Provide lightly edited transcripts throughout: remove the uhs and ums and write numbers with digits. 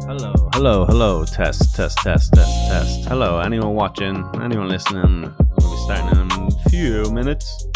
Hello. Test. Hello, anyone watching? Anyone listening? We'll be starting in a few minutes.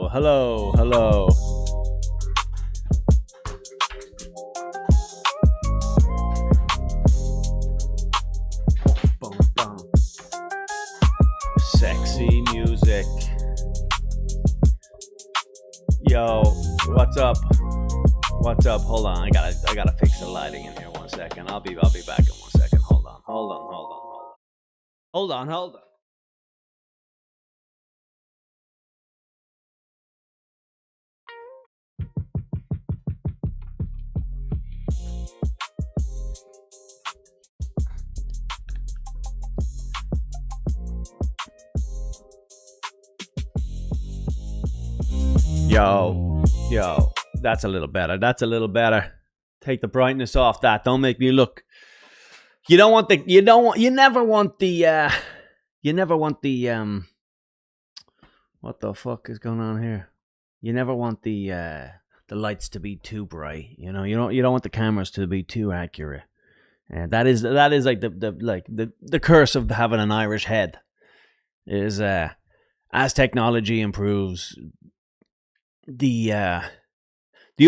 Hello. Boom, boom. Sexy music. Yo, what's up? Hold on, I gotta fix the lighting in here 1 second. I'll be back in 1 second. Hold on. Yo, that's a little better. Take the brightness off that. Don't make me look. You never want the what the fuck is going on here? You never want the lights to be too bright. You don't want the cameras to be too accurate. And that is like the curse of having an Irish head is as technology improves, the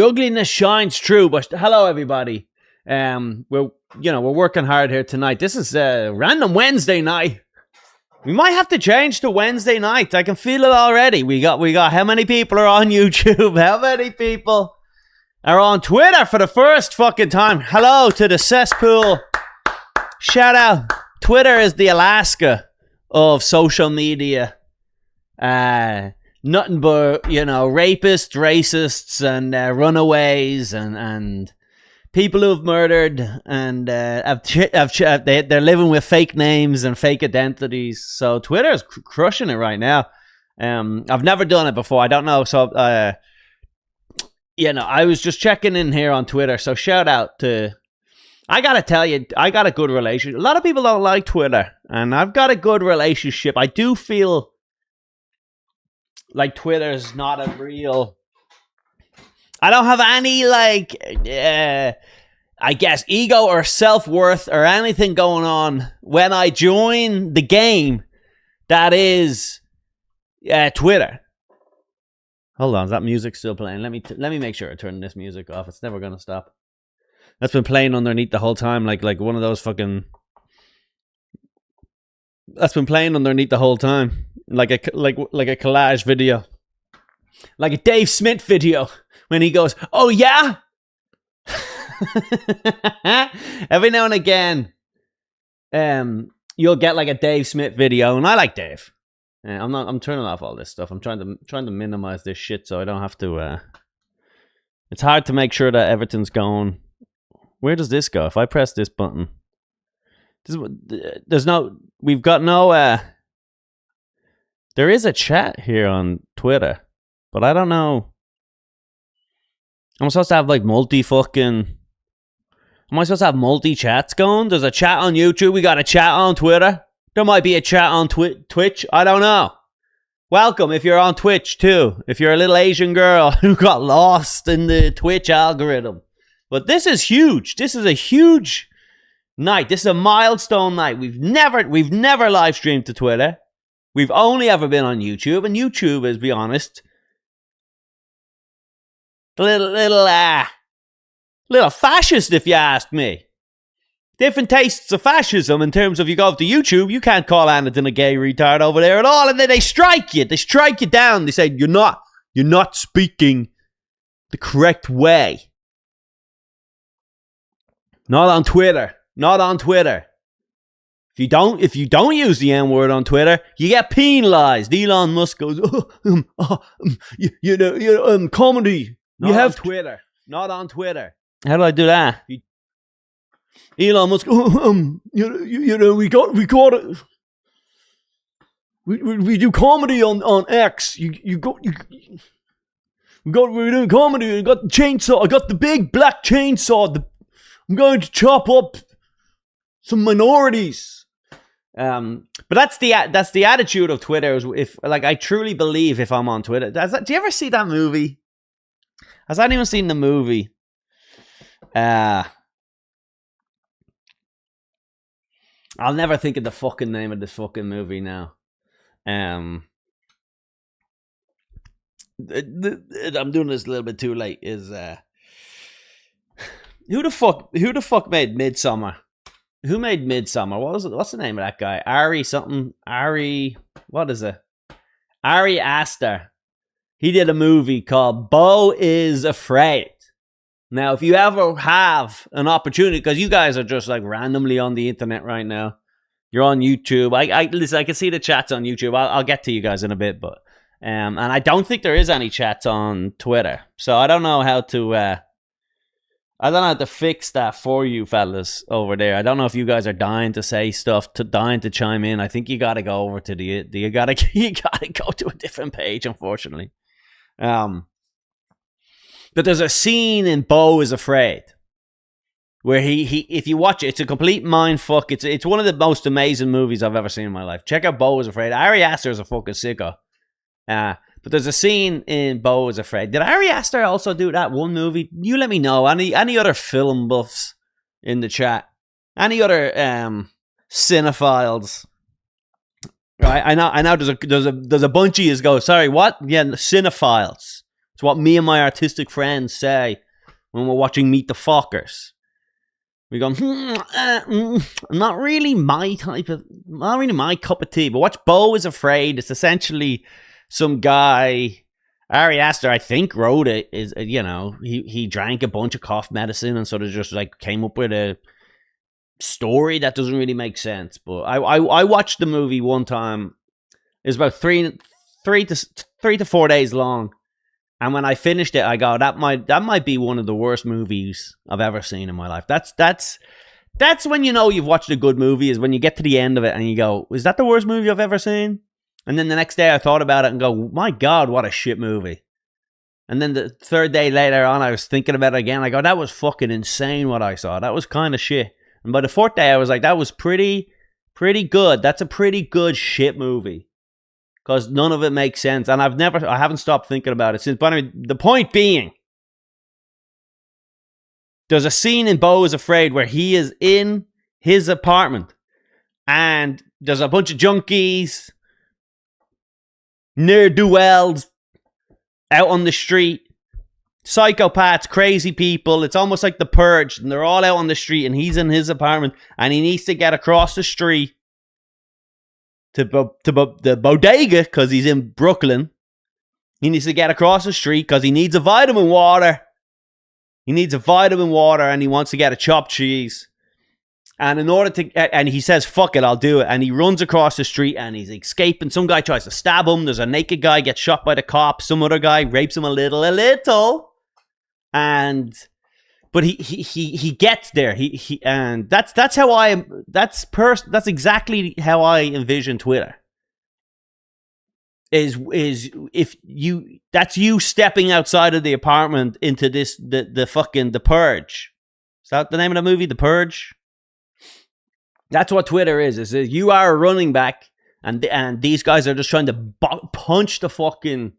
ugliness shines through. But hello everybody. We're working hard here tonight. This is a random Wednesday night. We might have to change to Wednesday night. I can feel it already. We got how many people are on YouTube? How many people are on Twitter for the first fucking time? Hello to the cesspool. Shout out. Twitter is the Alaska of social media. Nothing but, rapists, racists, and runaways, and people who've murdered, and they're living with fake names and fake identities. So Twitter is crushing it right now. I've never done it before. I don't know. So, I was just checking in here on Twitter. So shout out to... I gotta tell you, I got a good relationship. A lot of people don't like Twitter, and I've got a good relationship. I do feel like Twitter's not a real... I don't have any, I guess, ego or self-worth or anything going on when I join the game that is Twitter. Hold on, is that music still playing? Let me make sure I turn this music off. It's never going to stop. That's been playing underneath the whole time, like one of those fucking... That's been playing underneath the whole time, like a collage video, like a Dave Smith video when he goes, "Oh yeah." Every now and again, you'll get like a Dave Smith video, and I like Dave. I'm turning off all this stuff. I'm trying to minimize this shit so I don't have to. It's hard to make sure that everything's going. Where does this go? If I press this button, we've got no. There is a chat here on Twitter, but I don't know. I'm supposed to have like Am I supposed to have multi-chats going? There's a chat on YouTube. We got a chat on Twitter. There might be a chat on Twitch. I don't know. Welcome if you're on Twitch too. If you're a little Asian girl who got lost in the Twitch algorithm. But this is huge. This is a huge night. This is a milestone night. We've never live streamed to Twitter. We've only ever been on YouTube. And YouTube, let's be honest, a little fascist, if you ask me. Different tastes of fascism in terms of you go up to YouTube, you can't call anything a gay retard over there at all, and then they strike you. They strike you down. They say you're not speaking the correct way. Not on Twitter. If you don't use the N word on Twitter, you get penalized. Elon Musk goes, comedy. You have Twitter, not on Twitter. How do I do that? Elon Musk, we got it. We do comedy on X. We're doing comedy. I got the chainsaw. I got the big black chainsaw. I'm going to chop up some minorities. But that's the attitude of Twitter. If I truly believe if I'm on Twitter. Do you ever see that movie? Has anyone seen the movie? I'll never think of the fucking name of this fucking movie now. I'm doing this a little bit too late. Is who the fuck made Midsommar? Who made Midsommar? What's the name of that guy? What is it? Ari Aster. He did a movie called Beau is Afraid. Now, if you ever have an opportunity, because you guys are just like randomly on the internet right now, you're on YouTube. Listen, I can see the chats on YouTube. I'll get to you guys in a bit, but and I don't think there is any chats on Twitter, so I don't know how to. I don't know how to fix that for you fellas over there. I don't know if you guys are dying to say stuff, dying to chime in. I think you got to go over to you got to go to a different page, unfortunately. But there's a scene in Beau is Afraid where he if you watch it, it's a complete mind fuck. It's one of the most amazing movies I've ever seen in my life. Check out Beau is Afraid. Ari Aster is a fucking sicko. But there's a scene in Beau is Afraid. Did Ari Aster also do that one movie? You let me know. Any other film buffs in the chat? Any other cinephiles? Right, I know. There's a bunch of yous go. Sorry, what? Yeah, cinephiles. It's what me and my artistic friends say when we're watching Meet the Fockers. We go, not really my cup of tea. But watch Beau is Afraid. It's essentially some guy, Ari Aster, I think, wrote it. He drank a bunch of cough medicine and sort of just like came up with a story that doesn't really make sense. But I watched the movie one time. It was about three to 4 days long, and when I finished it, I go, that might be one of the worst movies I've ever seen in my life. That's when you know you've watched a good movie, is when you get to the end of it and you go, is that the worst movie I've ever seen? And then the next day I thought about it and go, my God, what a shit movie. And then the third day later on, I was thinking about it again. I go, that was fucking insane what I saw. That was kind of shit. And by the fourth day, I was like, that was pretty good. That's a pretty good shit movie. Because none of it makes sense. And I haven't stopped thinking about it since. But anyway, the point being, there's a scene in Beau is Afraid where he is in his apartment. And there's a bunch of junkies, ne'er-do-wells out on the street, psychopaths, crazy people. It's almost like The Purge, and they're all out on the street, and he's in his apartment, and he needs to get across the street to the bodega because he's in Brooklyn. He needs to get across the street because he needs a vitamin water. He needs a vitamin water, and he wants to get a chopped cheese. And in order to, and he says, fuck it, I'll do it. And he runs across the street and he's escaping. Some guy tries to stab him. There's a naked guy, gets shot by the cops. Some other guy rapes him a little. But he gets there. And that's exactly how I envision Twitter. Is if you, that's you stepping outside of the apartment into the Purge. Is that the name of the movie? The Purge? That's what Twitter is you are a running back, and these guys are just trying to punch the fucking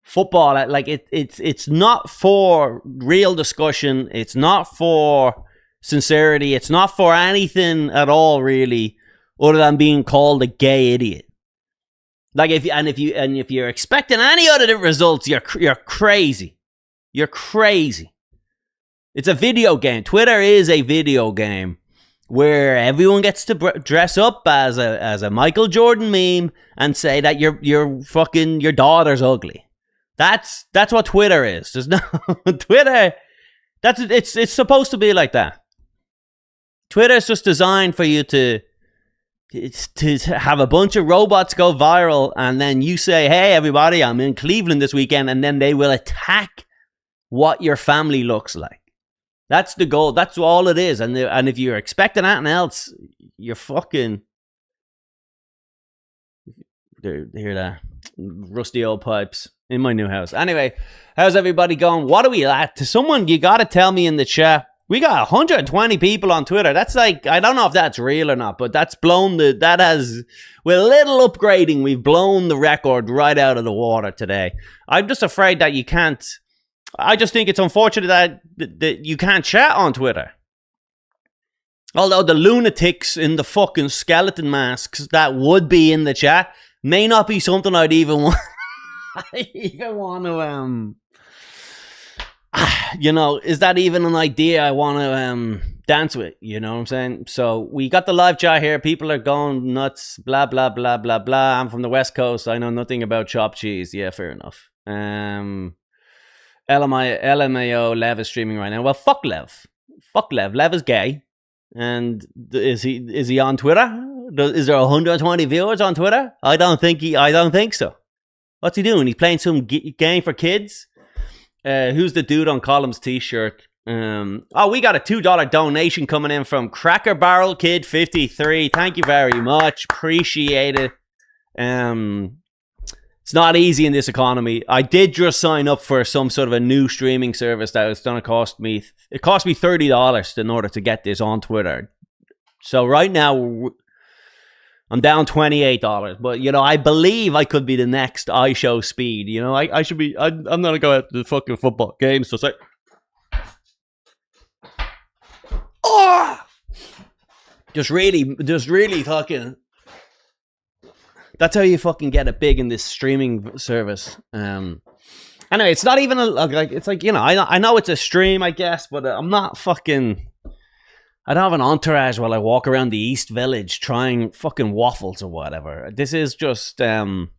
football. Like it's not for real discussion. It's not for sincerity. It's not for anything at all, really, other than being called a gay idiot. Like if you're expecting any other results, you're crazy. You're crazy. It's a video game. Twitter is a video game where everyone gets to dress up as a Michael Jordan meme and say that your daughter's ugly. That's what Twitter is. There's no Twitter. It's supposed to be like that. Twitter is just designed for you to It's to have a bunch of robots go viral, and then you say, hey, everybody, I'm in Cleveland this weekend, and then they will attack what your family looks like. That's the goal. That's all it is. And if you're expecting anything else, you're fucking... Hear that? Rusty old pipes in my new house. Anyway, how's everybody going? What are we at? To someone, you got to tell me in the chat. We got 120 people on Twitter. That's like, I don't know if that's real or not, but that's blown with a little upgrading, we've blown the record right out of the water today. I'm just afraid that you can't, I just think it's unfortunate that you can't chat on Twitter. Although the lunatics in the fucking skeleton masks that would be in the chat may not be something I'd even want, to, you know, is that even an idea I want to dance with? You know what I'm saying? So we got the live chat here. People are going nuts. Blah, blah, blah, blah, blah. I'm from the West Coast. I know nothing about chopped cheese. Yeah, fair enough. LMAO, Lev is streaming right now. Well, fuck Lev. Fuck Lev. Lev is gay. And is he on Twitter? Is there 120 viewers on Twitter? I don't think so. What's he doing? He's playing some game for kids? Who's the dude on Column's t-shirt? We got a $2 donation coming in from Cracker Barrel Kid 53. Thank you very much. Appreciate it. It's not easy in this economy. I did just sign up for some sort of a new streaming service that was going to cost me. It cost me $30 in order to get this on Twitter. So right now, I'm down $28, but you know, I believe I could be the next iShow Speed. You know, I should be. I'm gonna go out to the fucking football game. So say, oh, just really fucking. That's how you fucking get it big in this streaming service. Anyway, it's not even it's like, you know, I know it's a stream, I guess, but I'm not fucking. I don't have an entourage while I walk around the East Village trying fucking waffles or whatever. This is just, on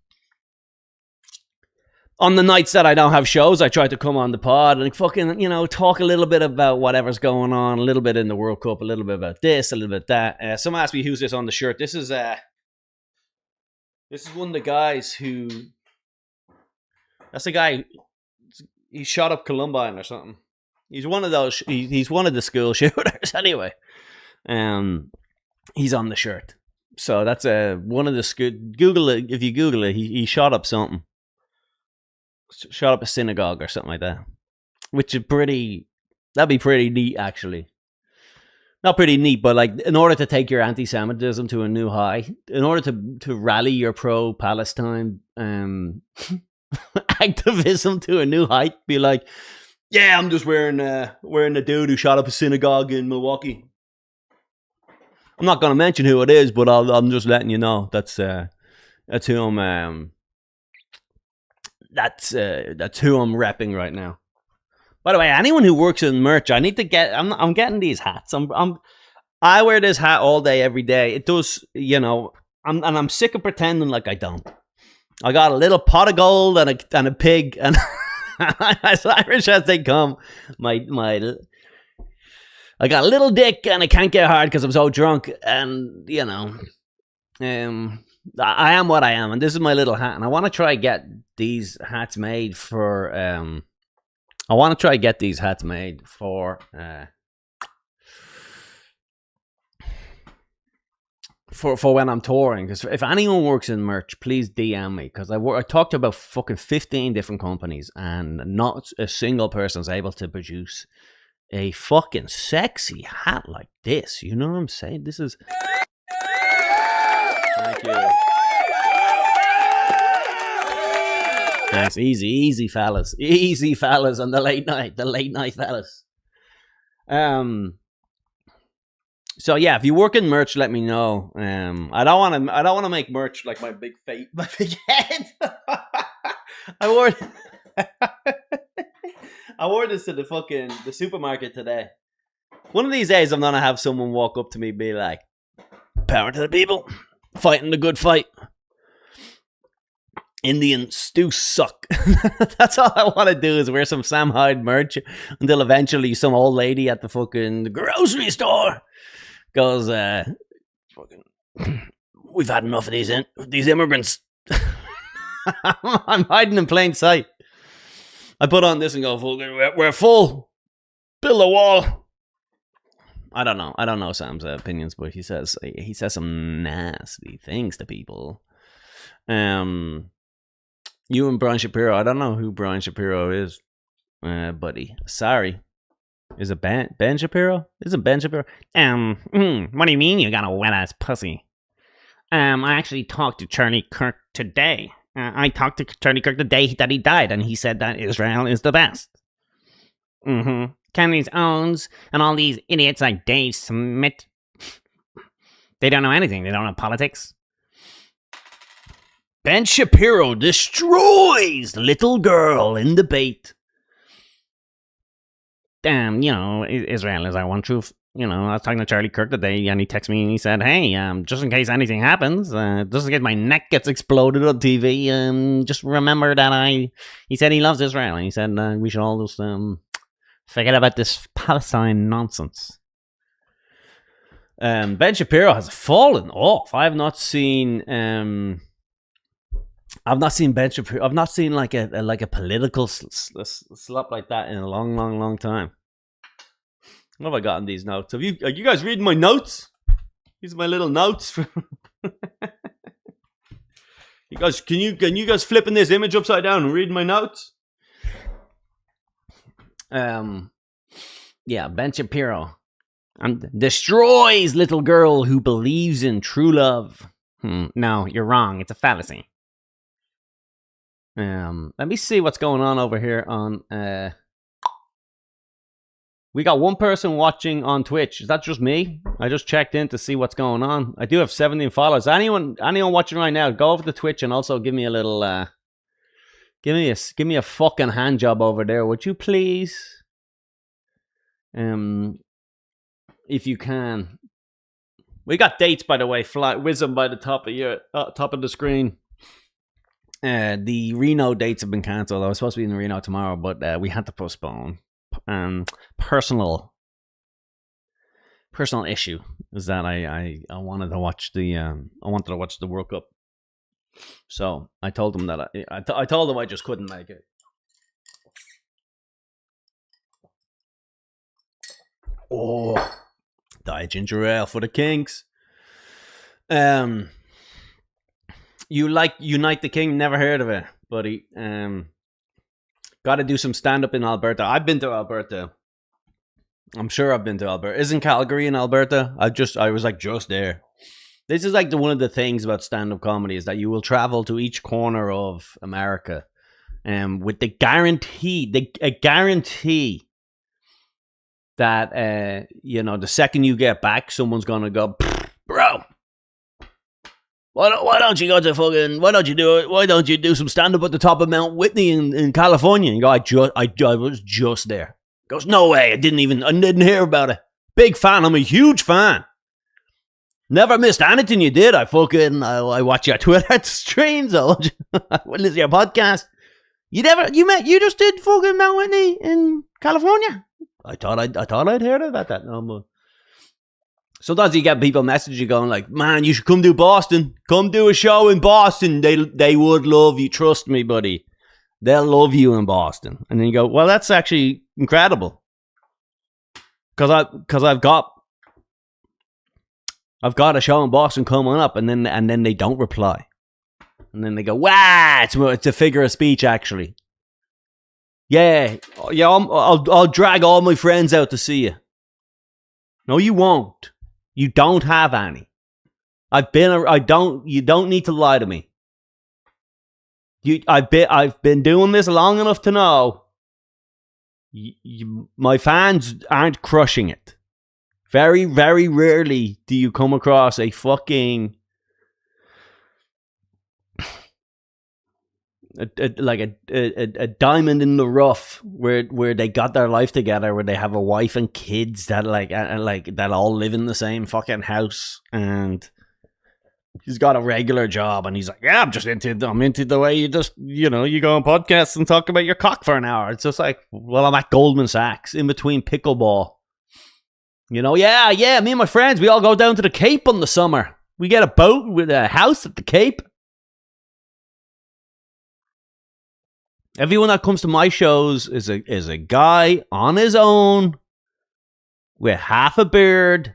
the nights that I don't have shows, I try to come on the pod and fucking, you know, talk a little bit about whatever's going on, a little bit in the World Cup, a little bit about this, a little bit that. Someone asked me who's this on the shirt. This is one of the guys who, that's the guy, he shot up Columbine or something. He's one of those. He's one of the school shooters. Anyway, he's on the shirt. So that's one of the school. Google it if you Google it. He shot up something. Shot up a synagogue or something like that. Which is pretty. That'd be pretty neat, actually. Not pretty neat, but like in order to take your anti-Semitism to a new high, in order to rally your pro-Palestine activism to a new height, be like. Yeah, I'm just wearing the dude who shot up a synagogue in Milwaukee. I'm not gonna mention who it is, but I'm just letting you know that's who I'm that's who I'm repping right now. By the way, anyone who works in merch, I need to get. I'm getting these hats. I wear this hat all day, every day. It does, you know. I'm sick of pretending like I don't. I got a little pot of gold and a pig and. As Irish as they come, I got a little dick and I can't get hard because I'm so drunk, and you know, I am what I am, and this is my little hat, and I want to try get these hats made for for when I'm touring, because if anyone works in merch, please DM me, because I talked to about fucking 15 different companies and not a single person's able to produce a fucking sexy hat like this. You know what I'm saying? This is... Thank you. That's easy fellas. Easy fellas on the late night fellas. So yeah, if you work in merch, let me know. I don't want to make merch like my big head. I wore this to the supermarket today. One of these days, I'm gonna have someone walk up to me, and be like, "Power to the people, fighting the good fight. Indians stew suck." That's all I want to do, is wear some Sam Hyde merch until eventually some old lady at the fucking grocery store goes, fucking, we've had enough of these immigrants. I'm hiding in plain sight. I put on this and go, we're full. Build a wall. I don't know Sam's opinions, but he says some nasty things to people. You and Brian Shapiro. I don't know who Brian Shapiro is, buddy. Sorry. Is it Ben Shapiro? Isn't Ben Shapiro? What do you mean you got a wet ass pussy? I actually talked to Charlie Kirk today. I talked to Charlie Kirk the day that he died, and he said that Israel is the best. Kennedy's owns, and all these idiots like Dave Smith. They don't know anything. They don't know politics. Ben Shapiro destroys little girl in debate. Israel is our one truth. I was talking to Charlie Kirk today, and he texted me and he said, hey, just in case anything happens, just in case my neck gets exploded on TV, just remember that he said he loves Israel, and he said we should all just forget about this Palestine nonsense. Ben Shapiro has fallen off. I've not seen Ben Shapiro. I've not seen like a political slap like that in a long, long, long time. What have I got in these notes? Are you guys reading my notes? These are my little notes. You guys, can you guys flipping this image upside down and reading my notes? Yeah, Ben Shapiro destroys little girl who believes in true love. No, you're wrong. It's a fallacy. Let me see what's going on over here on we got one person watching on Twitch. Is that just me? I just checked in to see what's going on. I do have 17 followers. Anyone watching right now, go over to Twitch and also give me a little give me a fucking hand job over there, would you please? If you can. We got dates, by the way. Whiz them by the top of the screen. The Reno dates have been cancelled. I was supposed to be in Reno tomorrow, but we had to postpone. Personal issue is that I wanted to watch the World Cup. So I told them that I told them I just couldn't make it. Oh, Diet ginger ale for the Kings. You like Unite the King? Never heard of it, buddy. Got to do some stand-up in Alberta. I've been to Alberta. I'm sure I've been to Alberta. Isn't Calgary in Alberta? I was like just there. This is like one of the things about stand-up comedy is that you will travel to each corner of America, with the guarantee that the second you get back, someone's gonna go, bro. Why don't you go to fucking? Why don't you do it? Why don't you do some stand up at the top of Mount Whitney in California? And you go, I was just there. Goes, no way. I didn't hear about it. Big fan. I'm a huge fan. Never missed anything you did. I watch your Twitter streams. I listen to your podcast. You just did fucking Mount Whitney in California. I thought I'd heard about that. No, but sometimes you get people message you going like, man, you should come do Boston. Come do a show in Boston. They would love you. Trust me, buddy. They'll love you in Boston. And then you go, well, that's actually incredible. Because I've got a show in Boston coming up, and then they don't reply. And then they go, wow, it's a figure of speech, actually. Yeah, I'll drag all my friends out to see you. No, you won't. You don't have any. You don't need to lie to me. I've been doing this long enough to know my fans aren't crushing it. Very, very rarely do you come across a fucking a diamond in the rough where they got their life together, where they have a wife and kids that that all live in the same fucking house, and he's got a regular job, and he's like, yeah, I'm into the way you just you go on podcasts and talk about your cock for an hour. It's just like, well, I'm at Goldman Sachs in between pickleball. Yeah, me and my friends, we all go down to the Cape in the summer. We get a boat with a house at the Cape. Everyone that comes to my shows is a guy on his own with half a beard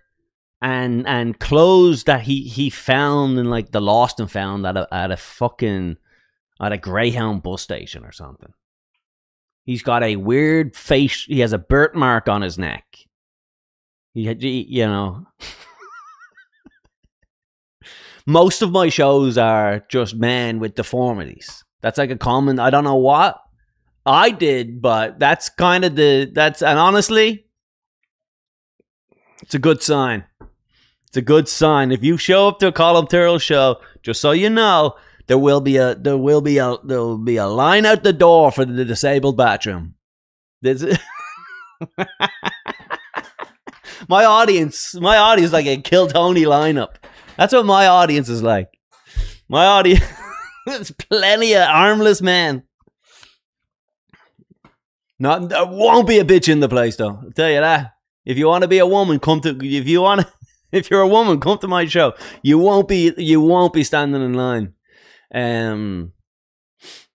and clothes that he found in like the lost and found at a Greyhound bus station or something. He's got a weird face. He has a birthmark on his neck. You know. Most of my shows are just men with deformities. That's like a common, I don't know what I did, but that's kind of and honestly, it's a good sign. It's a good sign. If you show up to a Colm Tyrrell show, just so you know, there will be a line out the door for the disabled bathroom. My audience like a Kill Tony lineup. That's what my audience is like. My audience, there's plenty of armless men. There won't be a bitch in the place though. I'll tell you that. If you want to be a woman, if you're a woman, come to my show. You won't be standing in line.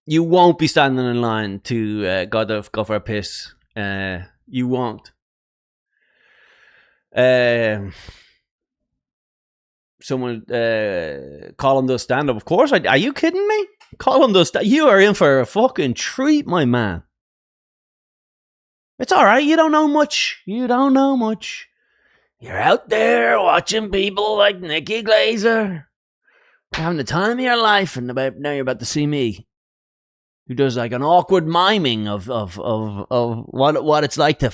You won't be standing in line to go for a piss. You won't. Someone Colm does stand up. Of course, are you kidding me? Colm does you are in for a fucking treat, my man. It's all right. You don't know much. You're out there watching people like Nikki Glazer having the time of your life, and now you're about to see me, who does like an awkward miming of what it's like to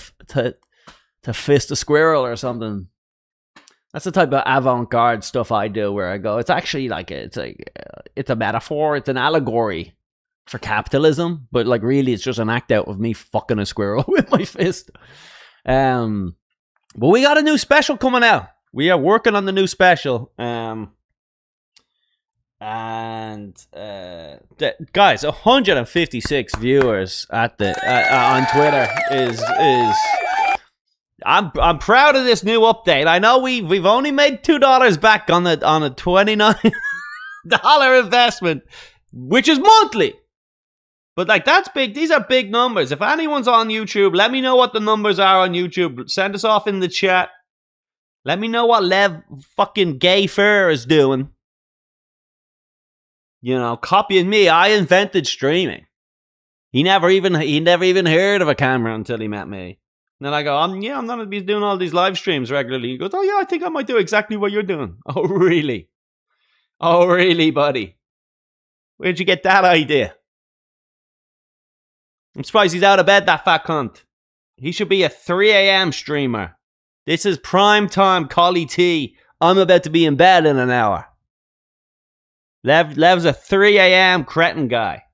fist a squirrel or something. That's the type of avant-garde stuff I do, where I go, it's actually like it's a metaphor, it's an allegory for capitalism, but like really it's just an act out of me fucking a squirrel with my fist. But we got a new special coming out. We are working on the new special. Guys, 156 viewers at on Twitter is. I'm proud of this new update. I know we've only made $2 back on a $29 investment, which is monthly. But like that's big. These are big numbers. If anyone's on YouTube, let me know what the numbers are on YouTube. Send us off in the chat. Let me know what Lev fucking Gay Fair is doing. You know, copying me. I invented streaming. He never even heard of a camera until he met me. And then I go, I'm going to be doing all these live streams regularly. He goes, oh yeah, I think I might do exactly what you're doing. Oh really? Oh really, buddy? Where'd you get that idea? I'm surprised he's out of bed, that fat cunt. He should be a 3 a.m. streamer. This is prime time, Collie T. I'm about to be in bed in an hour. Lev's a 3 a.m. cretin guy.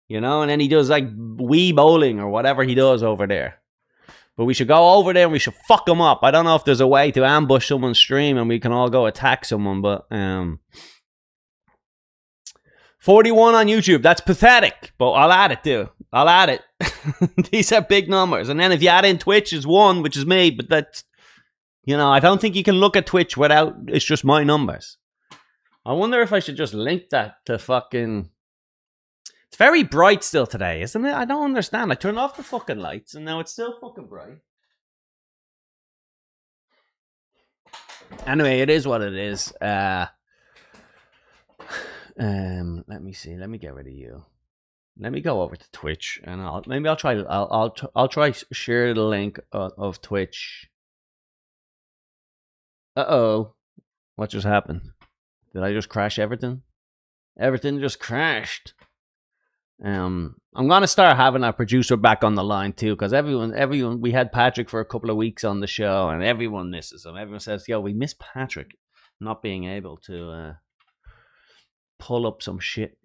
You know, and then he does like Wii bowling or whatever he does over there. But we should go over there and we should fuck him up. I don't know if there's a way to ambush someone's stream and we can all go attack someone, but 41 on YouTube. That's pathetic, but I'll add it too. I'll add it. These are big numbers. And then if you add in Twitch is 1, which is me, but that's, you know, I don't think you can look at Twitch without, it's just my numbers. I wonder if I should just link that to fucking... It's very bright still today, isn't it? I don't understand. I turned off the fucking lights and now it's still fucking bright. Anyway, it is what it is. Let me see. Let me get rid of you. Let me go over to Twitch and I'll try share the link of Twitch. Uh-oh. What just happened? Did I just crash everything? Everything just crashed. I'm gonna start having our producer back on the line too, because everyone we had Patrick for a couple of weeks on the show and everyone misses him. Everyone says, yo, we miss Patrick not being able to pull up some shit.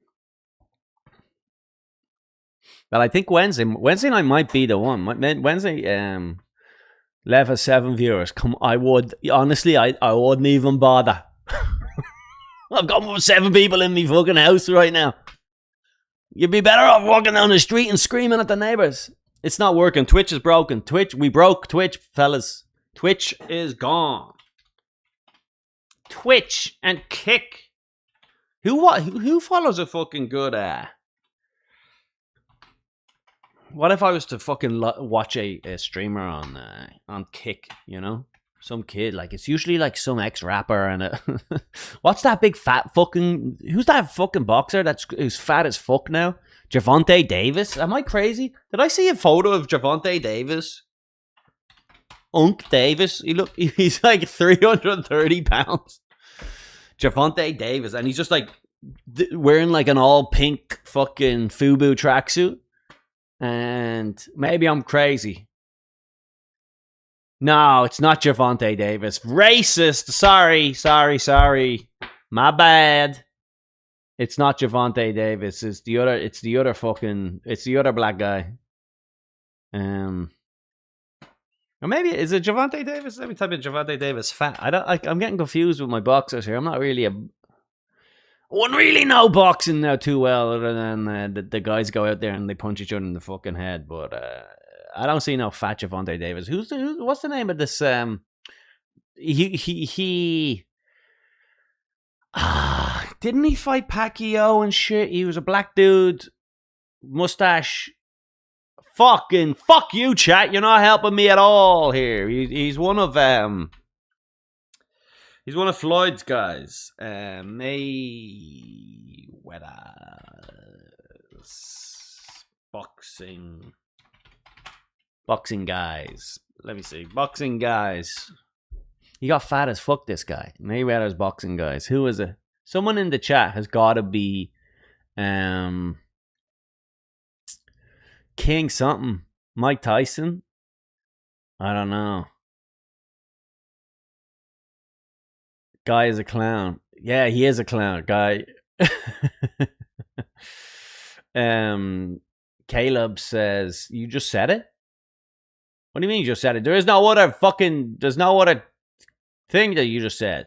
But I think Wednesday night might be the one. Wednesday, Lev has 7 viewers. I wouldn't even bother. I've got 7 people in my fucking house right now. You'd be better off walking down the street and screaming at the neighbors. It's not working. Twitch is broken. We broke Twitch, fellas. Twitch is gone. Twitch and Kick. Who follows a fucking good what if I was to fucking watch a streamer on Kick, you know? Some kid, like, it's usually like some ex-rapper and what's that big fat fucking, who's that fucking boxer who's fat as fuck now? Gervonta Davis? Am I crazy? Did I see a photo of Gervonta Davis? Unk Davis? He's like 330 pounds. Gervonta Davis, and he's just like wearing like an all pink fucking FUBU tracksuit. And maybe I'm crazy. No, it's not Gervonta Davis. Racist. Sorry. My bad. It's not Gervonta Davis. It's the other black guy. Or maybe is it Gervonta Davis? Let me type in Gervonta Davis fat. I'm getting confused with my boxers here. I'm not really wouldn't really know boxing now too well, other than the guys go out there and they punch each other in the fucking head. But I don't see no fat Gervonta Davis. What's the name of this? He didn't he fight Pacquiao and shit? He was a black dude, mustache. Fucking fuck you, chat. You're not helping me at all here. He's one of Floyd's guys. Mayweather's boxing guys. Let me see. Boxing guys. He got fat as fuck, this guy. Mayweather's boxing guys. Who is it? Someone in the chat has got to be King something. Mike Tyson? I don't know. Guy is a clown. Yeah, he is a clown. Guy. Caleb says, you just said it? What do you mean you just said it? There's no other thing that you just said.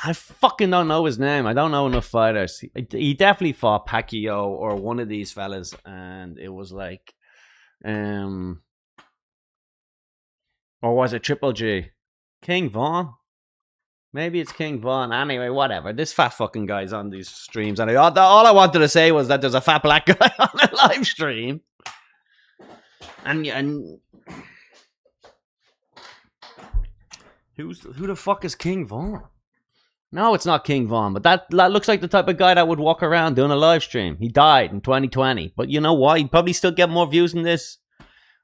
I fucking don't know his name. I don't know enough fighters. He definitely fought Pacquiao or one of these fellas, and it was like, or was it Triple G? King Von? Maybe it's King Von. Anyway, whatever. This fat fucking guy's on these streams, and all I wanted to say was that there's a fat black guy on a live stream, and who the fuck is King Von? No, it's not King Von, but that looks like the type of guy that would walk around doing a live stream. He died in 2020, but you know what? He'd probably still get more views than this.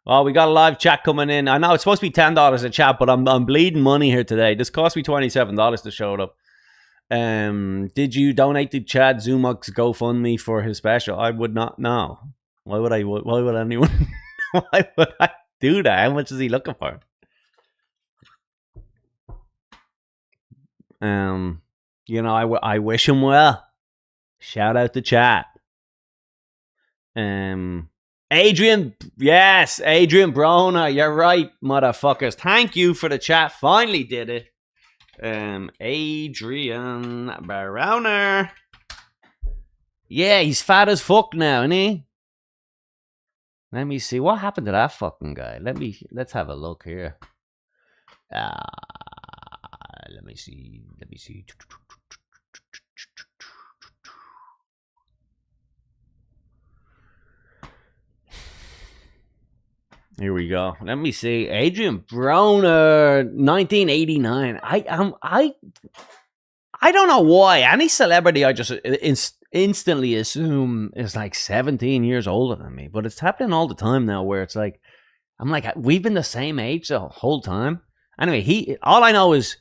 Oh, we got a live chat coming in. I know it's supposed to be $10 a chat, but I'm bleeding money here today. This cost me $27 to show it up. Did you donate to Chad Zumuk's GoFundMe for his special? I would not know. Why would anyone? Why would I do that? How much is he looking for? You know, I wish him well. Shout out to chat. Adrian Broner, you're right, motherfuckers. Thank you for the chat. Finally did it. Adrian Broner. Yeah, he's fat as fuck now, isn't he? Let me see. What happened to that fucking guy? Let's have a look here. Let me see. Here we go. Let me see. Adrian Broner, 1989. I don't know why. Any celebrity I just instantly assume is like 17 years older than me. But it's happening all the time now where it's like, I'm like, we've been the same age the whole time. Anyway, all I know is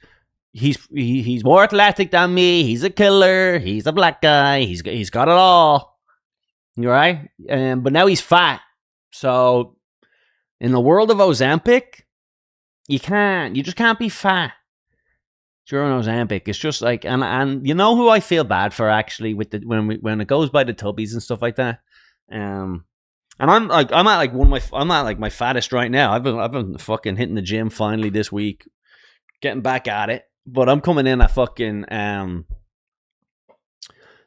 he's more athletic than me. He's a killer. He's a black guy. He's got it all. You right? But now he's fat. So in the world of Ozempic, you just can't be fat during Ozempic. It's just like, and you know who I feel bad for actually with when it goes by the tubbies and stuff like that. And I'm at my fattest right now. I've been fucking hitting the gym finally this week, getting back at it. But I'm coming in at fucking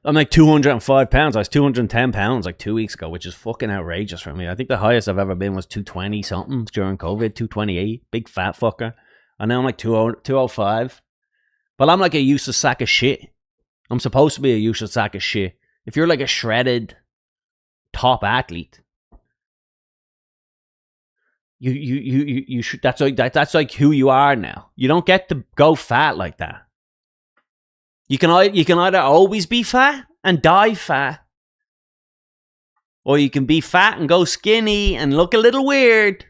I'm like 205 pounds. I was 210 pounds like 2 weeks ago, which is fucking outrageous for me. I think the highest I've ever been was 220 something during COVID, 228. Big fat fucker. and now I'm like 205. But I'm like a useless sack of shit. I'm supposed to be a useless sack of shit. If you're like a shredded top athlete, you should. That's like who you are now. You don't get to go fat like that. You can either always be fat and die fat, or you can be fat and go skinny and look a little weird.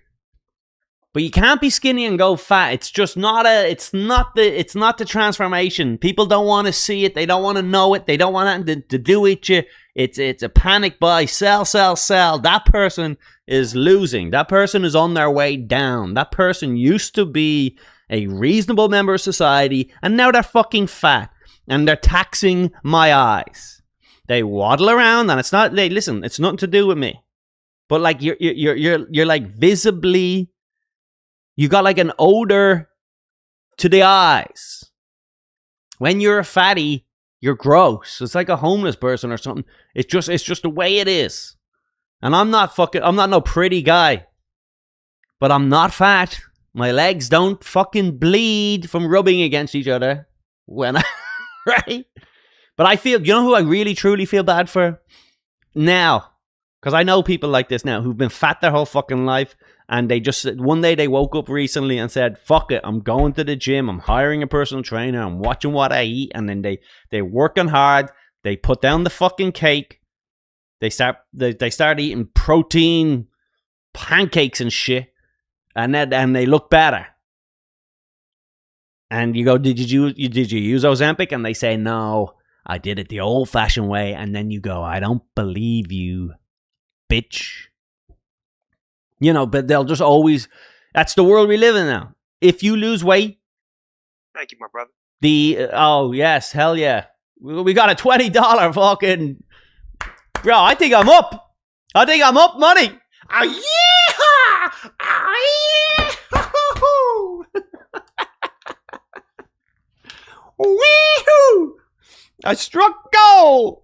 But you can't be skinny and go fat. It's just not the transformation. People don't want to see it. They don't want to know it. They don't want to do with you. It's a panic buy. Sell. That person is losing. That person is on their way down. That person used to be a reasonable member of society, and now they're fucking fat. And they're taxing my eyes. They waddle around, and it's not. Listen, it's nothing to do with me. But like you're like visibly. You got like an odor to the eyes. When you're a fatty, you're gross. It's like a homeless person or something. It's just the way it is. And I'm not no pretty guy. But I'm not fat. My legs don't fucking bleed from rubbing against each other. Right? But I feel, you know who I really truly feel bad for? Now. Because I know people like this now who've been fat their whole fucking life. And they just, one day they woke up recently and said, fuck it, I'm going to the gym, I'm hiring a personal trainer, I'm watching what I eat. And then they're working hard, they put down the fucking cake, they start eating protein pancakes and shit, and they look better. And you go, did you use Ozempic? And they say, no, I did it the old fashioned way. And then you go, I don't believe you, bitch. You know, but they'll just always... That's the world we live in now. If you lose weight... Thank you, my brother. Oh, yes, hell yeah. We got a $20 fucking... Bro, I think I'm up. Money. Oh, yeah! Oh, yeah! Wee-hoo! I struck gold!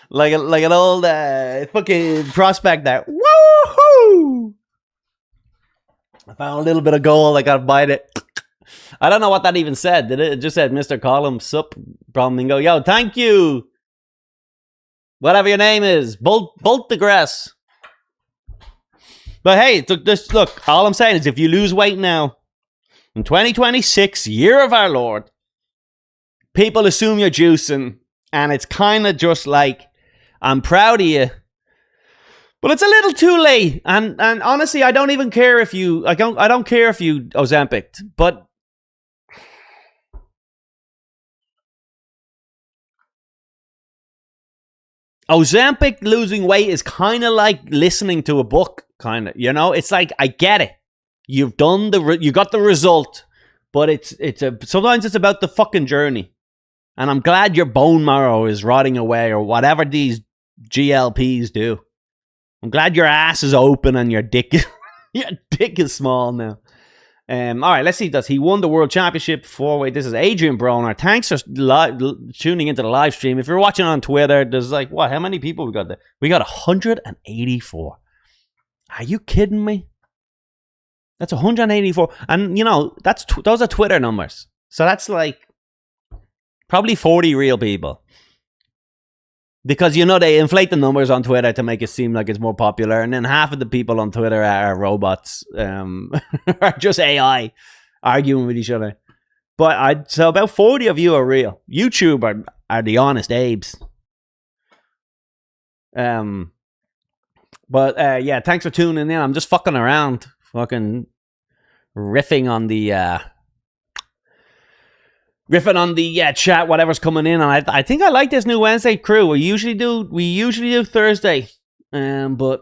like an old fucking prospect there. Woohoo! I found a little bit of gold. I gotta bite it. I don't know what that even said. Did it? It just said Mr. Column sup from Mingo. Yo, thank you. Whatever your name is, Bolt the Grass. But hey, look. All I'm saying is, if you lose weight now, in 2026, year of our Lord, people assume you're juicing, and it's kind of just like, I'm proud of you, but it's a little too late. And honestly, I don't even care if you. I don't care if you Ozempic, but Ozempic losing weight is kind of like listening to a book, kind of. You know, it's like, I get it. You've done you got the result, but sometimes it's about the fucking journey. And I'm glad your bone marrow is rotting away, or whatever these GLPs do. I'm glad your ass is open and your dick is small now. All right, let's see. Does he won the world championship 4-way? This is Adrian Broner. Thanks for tuning into the live stream. If you're watching on Twitter, there's like, what? How many people we got there? We got 184. Are you kidding me? That's 184, and you know those are Twitter numbers. So that's like probably 40 real people. Because, you know, they inflate the numbers on Twitter to make it seem like it's more popular. And then half of the people on Twitter are robots. Are just AI arguing with each other. But so about 40 of you are real. YouTube are the honest Abes. But yeah, thanks for tuning in. I'm just fucking around. Fucking riffing on the... chat, whatever's coming in, and I think I like this new Wednesday crew. We usually do Thursday, but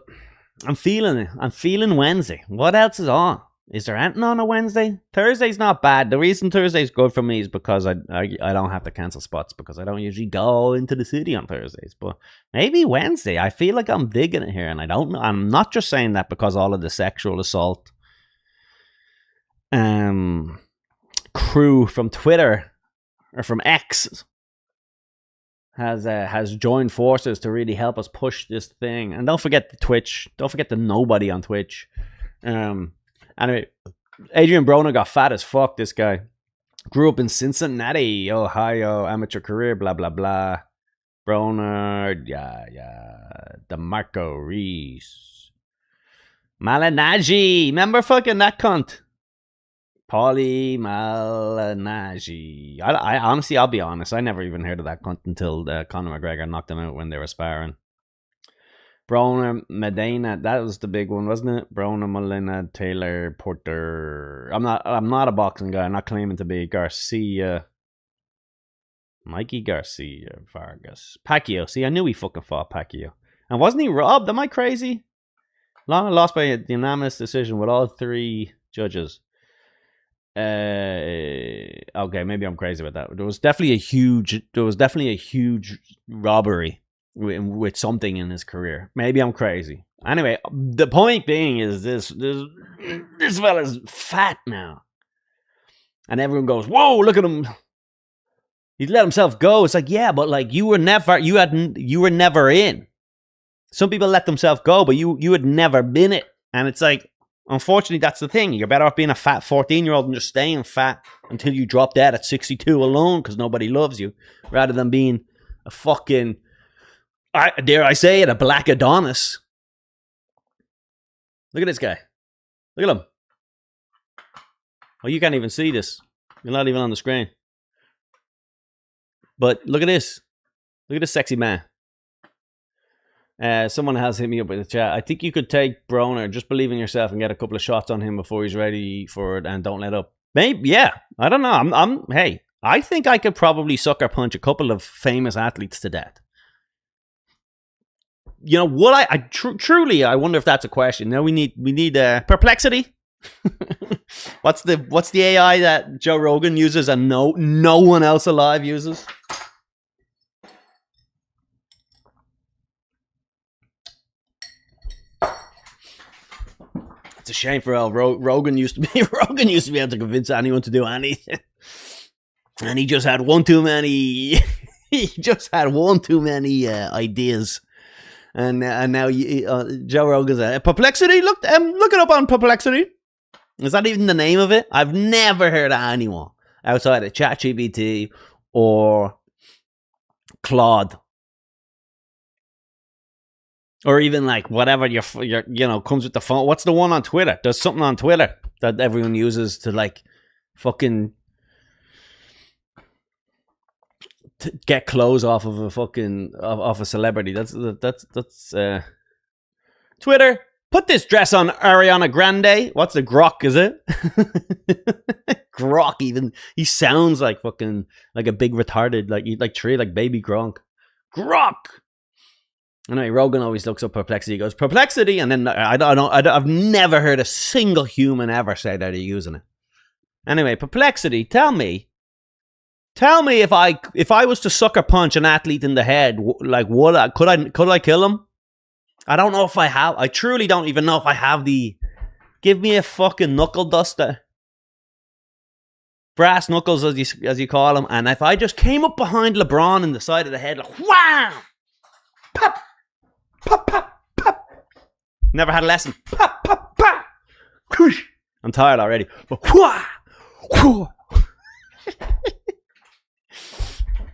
I'm feeling it. I'm feeling Wednesday. What else is on? Is there anything on a Wednesday? Thursday's not bad. The reason Thursday's good for me is because I don't have to cancel spots, because I don't usually go into the city on Thursdays. But maybe Wednesday. I feel like I'm digging it here, and I don't know. I'm not just saying that because all of the sexual assault crew from Twitter or from X has joined forces to really help us push this thing. And don't forget the Twitch. Don't forget the nobody on Twitch. Anyway, Adrian Broner got fat as fuck. This guy grew up in Cincinnati, Ohio. Amateur career, blah blah blah. Broner, yeah. DeMarco Reese, Malignaggi. Remember fucking that cunt? Paulie Malignaggi. I honestly, I'll be honest, I never even heard of that cunt until Conor McGregor knocked him out when they were sparring. Broner, Medina, that was the big one, wasn't it? Broner, Molina, Taylor, Porter. I'm not a boxing guy. I'm not claiming to be. Garcia, Mikey Garcia, Vargas, Pacquiao. See, I knew he fucking fought Pacquiao. And wasn't he robbed? Am I crazy? Lost by a unanimous decision with all three judges. Okay, maybe I'm crazy with that. There was definitely a huge robbery with something in his career. Maybe I'm crazy. Anyway, the point being is this fella's fat now, and everyone goes, "Whoa, look at him! He let himself go." It's like, yeah, but like you were never in. Some people let themselves go, but you had never been it, and it's like, unfortunately, that's the thing. You're better off being a fat 14-year-old and just staying fat until you drop dead at 62 alone because nobody loves you, rather than being a fucking, dare I say it, a black Adonis. Look at this guy. Look at him. Oh, you can't even see this. You're not even on the screen. But look at this. Look at this sexy man. Someone has hit me up in the chat. I think you could take Broner, just believe in yourself and get a couple of shots on him before he's ready for it, and don't let up. Maybe, yeah. I don't know. Hey, I think I could probably sucker punch a couple of famous athletes to death. You know what? Truly, I wonder if that's a question. Now we need Perplexity. What's the AI that Joe Rogan uses and no one else alive uses? It's a shame for Al. Rogan used to be able to convince anyone to do anything, and he just had one too many. Ideas, and now Joe Rogan's Perplexity. Look it up on Perplexity. Is that even the name of it? I've never heard of anyone outside of ChatGPT or Claude. Or even like whatever your comes with the phone. What's the one on Twitter? There's something on Twitter that everyone uses to like fucking get clothes off of a fucking off a celebrity. That's Twitter. Put this dress on Ariana Grande. What's the Grok? Is it Grok? Even he sounds like fucking like a big retarded like baby Gronk. Grok. Anyway, Rogan always looks up Perplexity. He goes, Perplexity, and then I've never heard a single human ever say that they're using it. Anyway, Perplexity, tell me if I was to sucker punch an athlete in the head, like could I kill him? I don't know if I have. I truly don't even know if I have the. Give me a fucking knuckle duster, brass knuckles as you call them, and if I just came up behind LeBron in the side of the head, like wow, pop. Pop, pop, pop. Never had a lesson. Pop, pop, pop. Whoosh. I'm tired already. But whoosh, whoosh.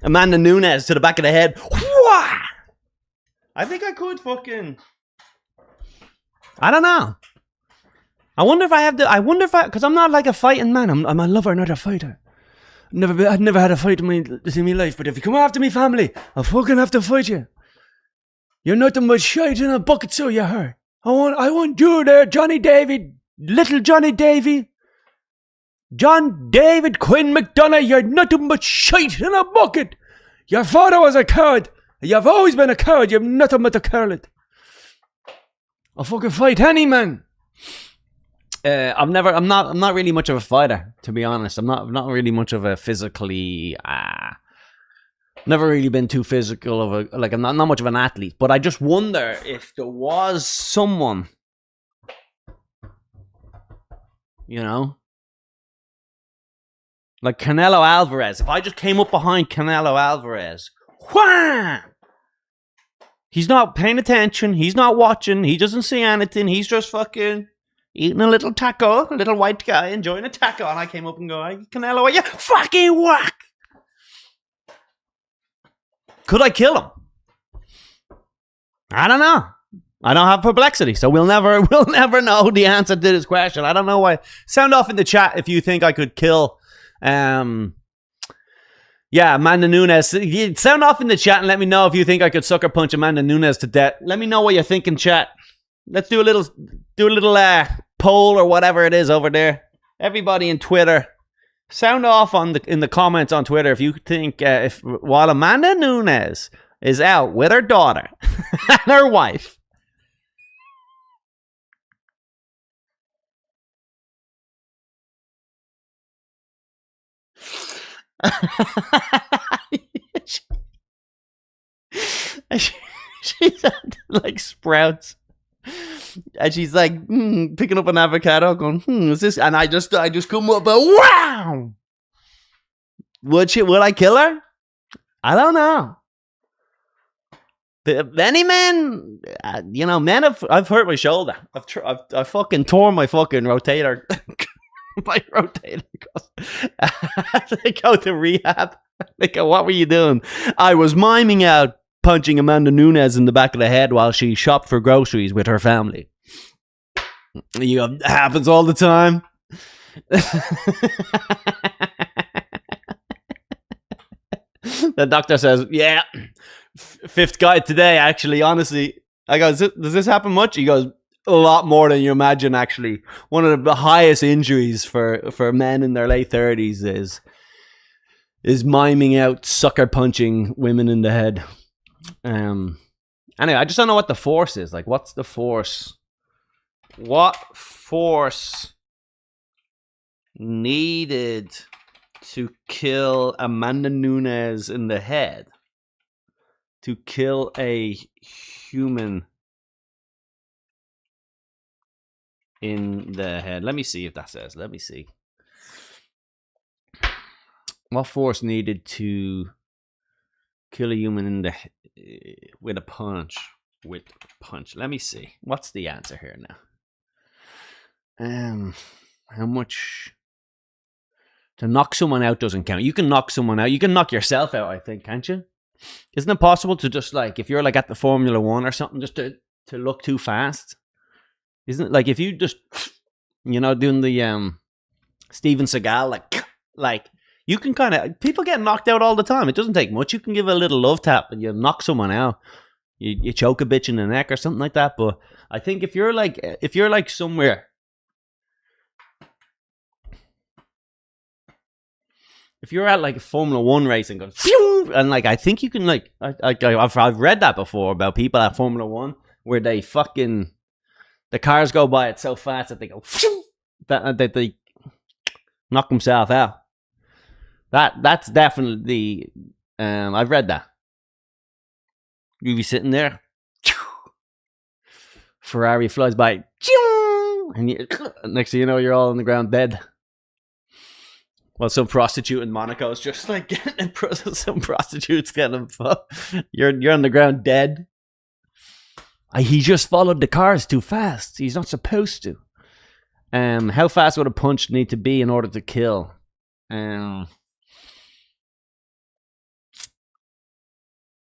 Amanda Nunes to the back of the head. Whoosh. I think I could fucking. I don't know. I wonder if I have because I'm not like a fighting man. I'm a lover, not a fighter. I've never had a fight in my life. But if you come after me, family, I'll fucking have to fight you. You're nothing but shite in a bucket, so you heard. I want you there, Johnny David, little Johnny Davy. John David Quinn McDonough, you're nothing but shite in a bucket. Your father was a coward. You've always been a coward. You're nothing but a coward. I'll fucking fight any man. I'm not really much of a fighter, to be honest. I'm not really much of a physically. Never really been too physical of I'm not much of an athlete, but I just wonder if there was someone, like Canelo Alvarez. If I just came up behind Canelo Alvarez, Wham! He's not paying attention. He's not watching. He doesn't see anything. He's just fucking eating a little taco. A little white guy enjoying a taco. And I came up and go, hey, Canelo, are you fucking whack? Could I kill him? I don't know. I don't have perplexity, so we'll never know the answer to this question. I don't know why. Sound off in the chat if you think I could kill Amanda Nunes. Sound off in the chat and let me know if you think I could sucker punch Amanda Nunes to death. Let me know what you're thinking, chat. Let's do a little poll or whatever it is over there. Everybody in Twitter, sound off in the comments on Twitter if you think while Amanda Nunes is out with her daughter and her wife. She's at, like Sprouts and she's like picking up an avocado going is this, and I just come up and wow, would I kill her? I don't know. Many men, men I've hurt my shoulder. I've fucking torn my fucking rotator. My rotator they go to rehab. They go, what were you doing? I was miming out punching Amanda Nunes in the back of the head while she shopped for groceries with her family. You go, happens all the time. The doctor says, yeah, fifth guy today, actually, honestly. I go, does this happen much? He goes, a lot more than you imagine, actually. One of the highest injuries for men in their late 30s is miming out sucker punching women in the head. Anyway, I just don't know what the force is. Like, what's the force? What force needed to kill Amanda Nunes in the head? To kill a human in the head. Let me see if that says. Let me see. What force needed to kill a human in the with a punch? With a punch. Let me see. What's the answer here now? How much to knock someone out doesn't count. You can knock someone out. You can knock yourself out, I think, can't you? Isn't it possible to just, like, if you're like at the Formula One or something, just to look too fast? Isn't it like if you just, doing the Steven Seagal, like you can kind of, people get knocked out all the time. It doesn't take much. You can give a little love tap and you knock someone out. You choke a bitch in the neck or something like that. But I think if you're like somewhere, if you're at like a Formula One race and go, phew, and like I think you can like, I've read that before about people at Formula One where they fucking, the cars go by it so fast that they go that they knock themselves out. That's definitely I've read that. You be sitting there, Ferrari flies by, and next thing you know, you're all on the ground dead. Well, some prostitute in Monaco is just like some prostitutes getting you're on the ground dead. He just followed the cars too fast. He's not supposed to. How fast would a punch need to be in order to kill?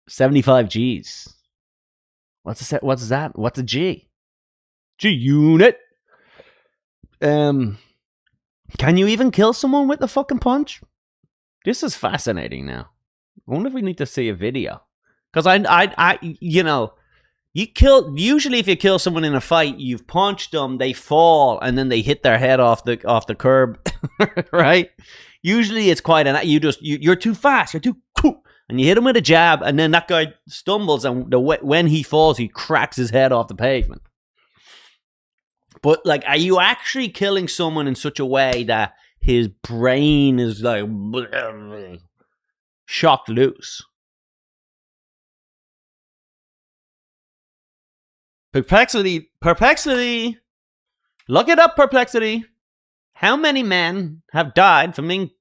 75 G's. What's that? What's a G? G unit. Can you even kill someone with a fucking punch? This is fascinating now. I wonder if we need to see a video. Because usually if you kill someone in a fight, you've punched them, they fall, and then they hit their head off the curb, right? Usually it's quite you're too fast, you're too cool, and you hit him with a jab, and then that guy stumbles, and when he falls, he cracks his head off the pavement. But like, are you actually killing someone in such a way that his brain is like shocked loose? Perplexity. Look it up, Perplexity. How many men have died from being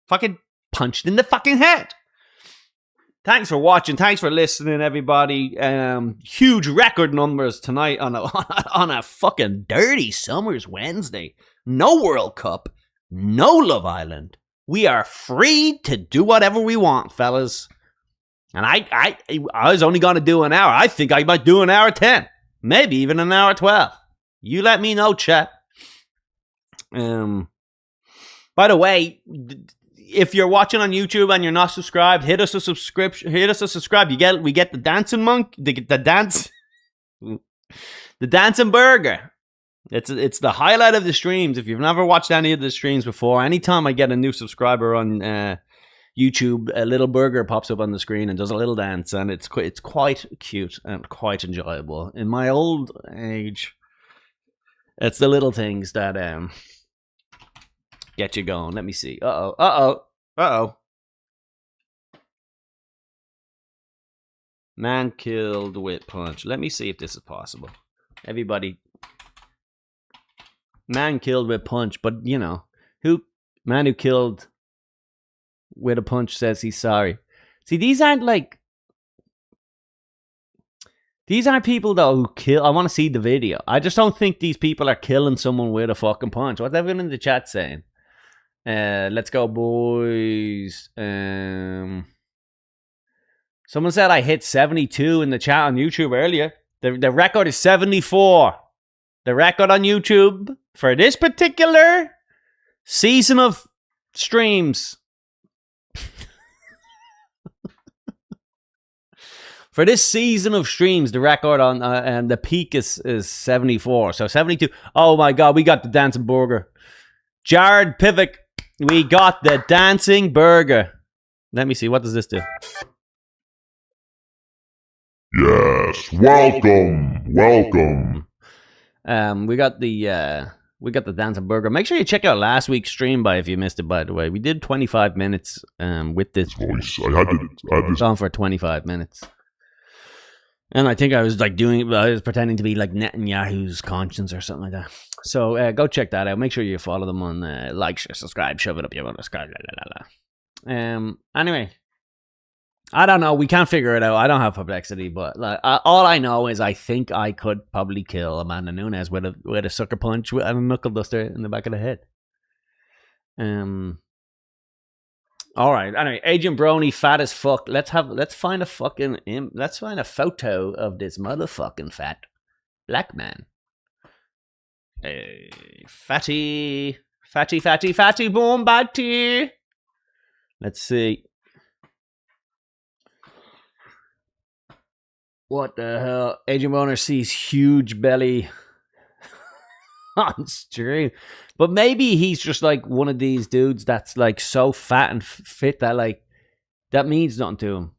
fucking punched in the fucking head? Thanks for watching. Thanks for listening, everybody. Huge record numbers tonight on a on a fucking dirty summer's Wednesday. No World Cup, no Love Island. We are free to do whatever we want, fellas. And I was only going to do an hour. I think I might do an hour 10, maybe even an hour 12. You let me know, chat. By the way, if you're watching on YouTube and you're not subscribed, hit us a subscription. Hit us a subscribe. We get the dancing monk, the dancing burger. It's the highlight of the streams. If you've never watched any of the streams before, anytime I get a new subscriber on YouTube, a little burger pops up on the screen and does a little dance, and it's quite cute and quite enjoyable. In my old age, it's the little things that get you going. Let me see. Uh-oh. Man killed with punch. Let me see if this is possible. Everybody. Man killed with punch. But, you know, man who killed with a punch says he's sorry. See, these aren't people, though, who kill. I want to see the video. I just don't think these people are killing someone with a fucking punch. What's everyone in the chat saying? Let's go, boys. Someone said I hit 72 in the chat on YouTube earlier. The record is 74. The record on YouTube for this particular season of streams. For this season of streams, the record on and the peak is 74. So 72. Oh my God, we got the dancing burger. Jared Pivick. We got the dancing burger. Let me see. What does this do? Yes, welcome. We got the dancing burger. Make sure you check out last week's stream if you missed it. By the way, we did 25 minutes with this voice. I had this on for 25 minutes. And I think I was pretending to be like Netanyahu's conscience or something like that. So go check that out. Make sure you follow them on like, share, subscribe, shove it up your butt, subscribe, Anyway, I don't know. We can't figure it out. I don't have Perplexity, but all I know is I think I could probably kill Amanda Nunes with a sucker punch and a knuckle duster in the back of the head. All right. Anyway, Agent Brony, fat as fuck. Let's find a photo of this motherfucking fat black man. Hey, fatty, boom, batty. Let's see. What the hell? Agent Boner sees huge belly on stream. But maybe he's just like one of these dudes that's like so fat and fit that like that means nothing to him.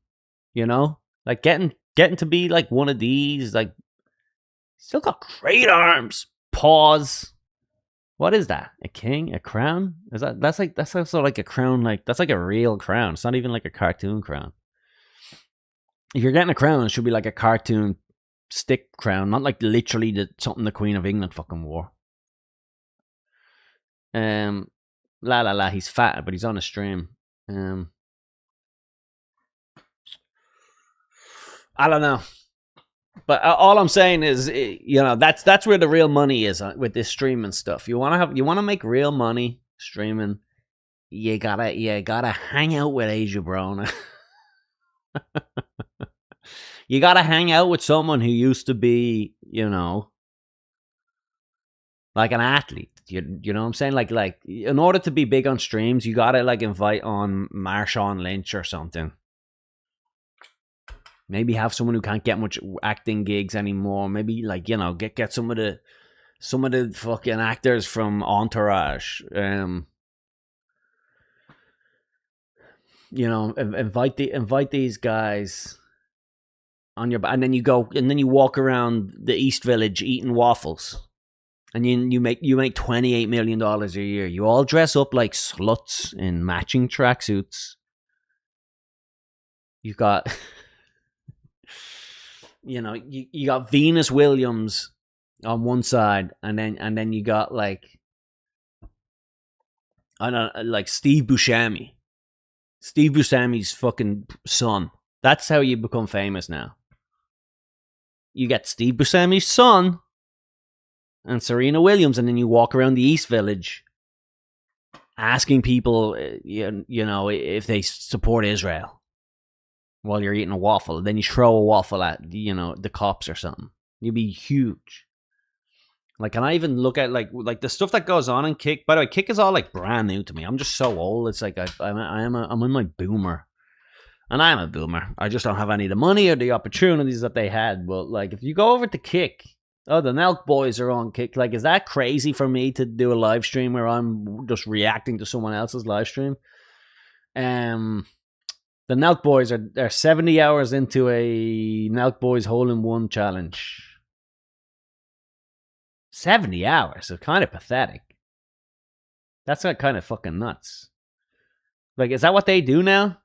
You know? Like getting to be like one of these, like still got great arms, paws. What is that? A king? A crown? That's also like a crown, like that's like a real crown. It's not even like a cartoon crown. If you're getting a crown, it should be like a cartoon stick crown, not like literally something the Queen of England fucking wore. He's fat, but he's on a stream. I don't know. But all I'm saying is, you know, that's where the real money is with this streaming stuff. You want to make real money streaming. You gotta hang out with Asia Brona. You gotta hang out with someone who used to be, you know, like an athlete. You know what I'm saying? Like in order to be big on streams, you gotta like invite on Marshawn Lynch or something. Maybe have someone who can't get much acting gigs anymore. Maybe like, you know, get some of the fucking actors from Entourage. You know, invite these guys on your, and then you walk around the East Village eating waffles. And you make $28 million a year. You all dress up like sluts in matching tracksuits. You got, you know, you got Venus Williams on one side, and then you got like, I don't know, like Steve Buscemi's fucking son That's how you become famous now. You get Steve Buscemi's son and Serena Williams, and then you walk around the East Village asking people, you know, if they support Israel while you're eating a waffle. Then you throw a waffle at, you know, the cops or something. You'd be huge. Like, can I even look at like the stuff that goes on in Kick? By the way, Kick is all like brand new to me. I'm just so old. It's like I'm in my boomer, and I am a boomer. I just don't have any of the money or the opportunities that they had. But like, if you go over to Kick, oh, the Nelk Boys are on Kick. Like, is that crazy for me to do a live stream where I'm just reacting to someone else's live stream? The Nelk Boys are 70 hours into a Nelk Boys hole-in-one challenge. 70 hours. It's kind of pathetic. That's like kind of fucking nuts. Like, is that what they do now?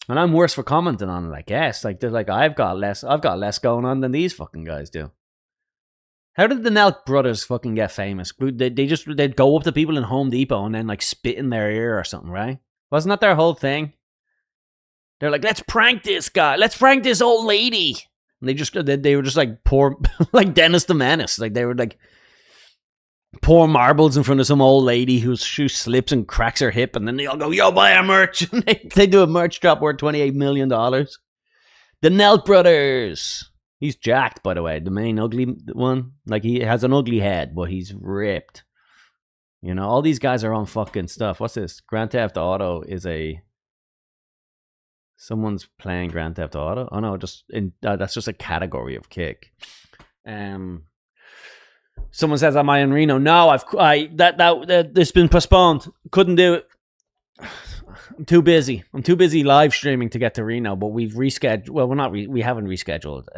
And I'm worse for commenting on it, I guess. Like, they're like, I've got less going on than these fucking guys do. How did the Nelk brothers fucking get famous? They'd go up to people in Home Depot and then like spit in their ear or something, right? Wasn't that their whole thing? They're like, let's prank this guy. Let's prank this old lady. And they were just like poor, like Dennis the Menace. Like, they were like pour marbles in front of some old lady whose shoe slips and cracks her hip, and then they all go, yo, buy our merch. And they do a merch drop worth $28 million. The Nelk brothers. He's jacked, by the way. The main ugly one. Like, he has an ugly head, but he's ripped. You know, all these guys are on fucking stuff. What's this? Grand Theft Auto is a... Someone's playing Grand Theft Auto. Oh no, that's just a category of Kick. Someone says, "Am I in Reno?" No, it's been postponed. Couldn't do it. I'm too busy. I'm too busy live streaming to get to Reno. But we've rescheduled. Well, we haven't rescheduled.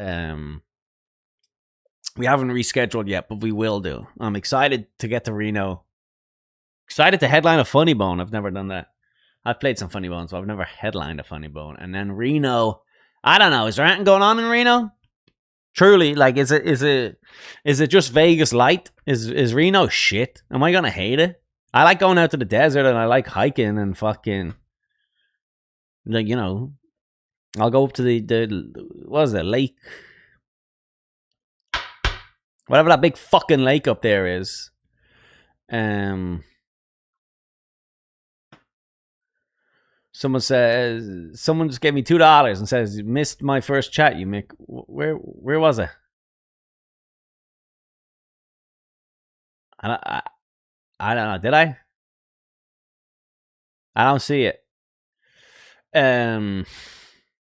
We haven't rescheduled yet, but we will do. I'm excited to get to Reno. Excited to headline a Funny Bone. I've never done that. I've played some Funny Bones, but I've never headlined a Funny Bone. And then Reno, I don't know. Is there anything going on in Reno? Truly, like, is it just Vegas light? Is Reno shit? Am I gonna hate it? I like going out to the desert and I like hiking and fucking, like, you know, I'll go up to the what is it, lake? Whatever that big fucking lake up there is. Someone just gave me $2 and says, you missed my first chat, you Mick. Where was it? I don't know. Did I? I don't see it.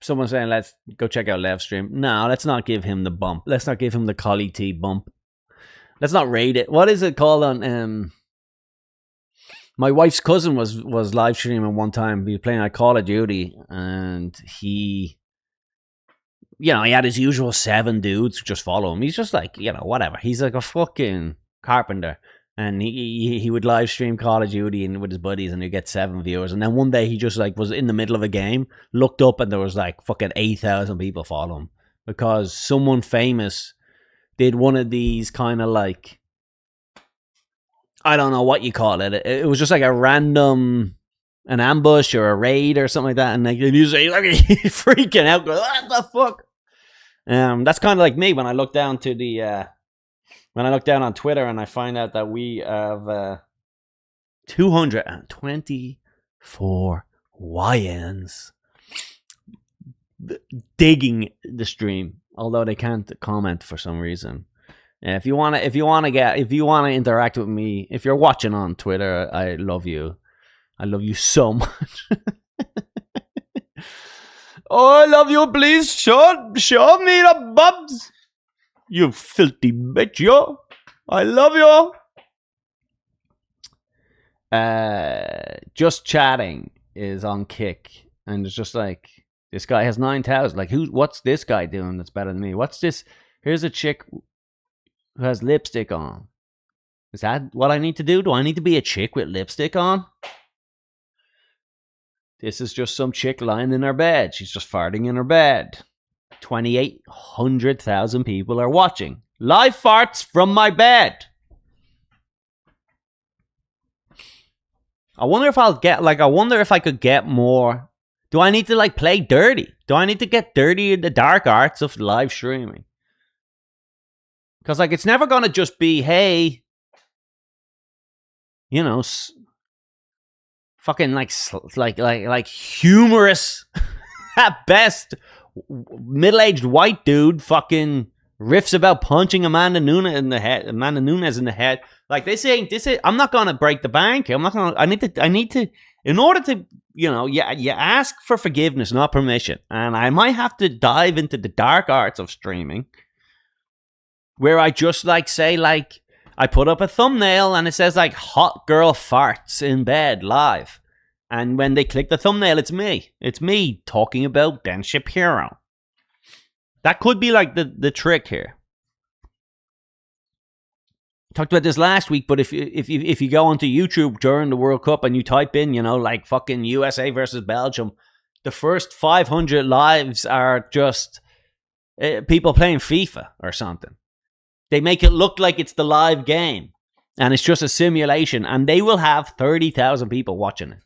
Someone saying, let's go check out Lev's stream. No, let's not give him the bump. Let's not give him the Collie T bump. Let's not rate it. What is it called on my wife's cousin was live streaming one time. He was playing Call of Duty, and he had his usual 7 dudes who just follow him. He's just like, whatever. He's like a fucking carpenter, and he would live stream Call of Duty and with his buddies, and he'd get 7 viewers. And then one day he just like was in the middle of a game, looked up, and there was like fucking 8,000 people follow him because someone famous did one of these kind of like, I don't know what you call it. It was just like an ambush or a raid or something like that. And like, he's freaking out, going, what the fuck? That's kind of like me when I look down to when I look down on Twitter and I find out that we have 224 YNs digging the stream, although they can't comment for some reason. If you want to interact with me, if you're watching on Twitter, I love you. I love you so much. Oh, I love you. Please show me the bubs. You filthy bitch, yo. I love you. Just chatting is on Kick, and it's just like, this guy has 9,000. Like, what's this guy doing that's better than me? What's this? Here's a chick who has lipstick on. Is that what I need to do? Do I need to be a chick with lipstick on? This is just some chick lying in her bed. She's just farting in her bed. 2,800,000 people are watching. Live farts from my bed. I wonder if I could get more Do I need to like play dirty? Do I need to get dirty in the dark arts of live streaming? Because like it's never gonna just be, hey, you know, fucking like humorous at best, middle-aged white dude fucking riffs about punching Amanda Nunes in the head. Like this ain't. I'm not gonna break the bank. I'm not gonna. I need to. In order to, you know, you ask for forgiveness, not permission. And I might have to dive into the dark arts of streaming, where I just like say like I put up a thumbnail and it says like hot girl farts in bed live. And when they click the thumbnail, it's me. It's me talking about Ben Shapiro. That could be like the trick here. Talked about this last week, but if you go onto YouTube during the World Cup and you type in, you know, like fucking USA versus Belgium, the first 500 lives are just people playing FIFA or something. They make it look like it's the live game, and it's just a simulation, and they will have 30,000 people watching it.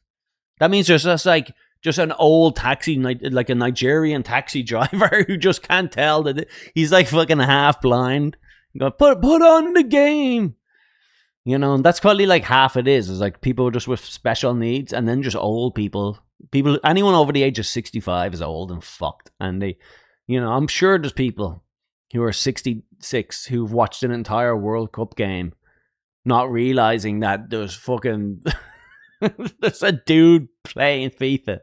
That means there's just an old taxi, like a Nigerian taxi driver who just can't tell that he's like fucking half blind. Go, put on the game, you know, and that's probably like half it is like people just with special needs, and then just old people, anyone over the age of 65 is old and fucked, and they, you know, I'm sure there's people who are 66 who've watched an entire World Cup game, not realizing that there's fucking there's a dude playing FIFA.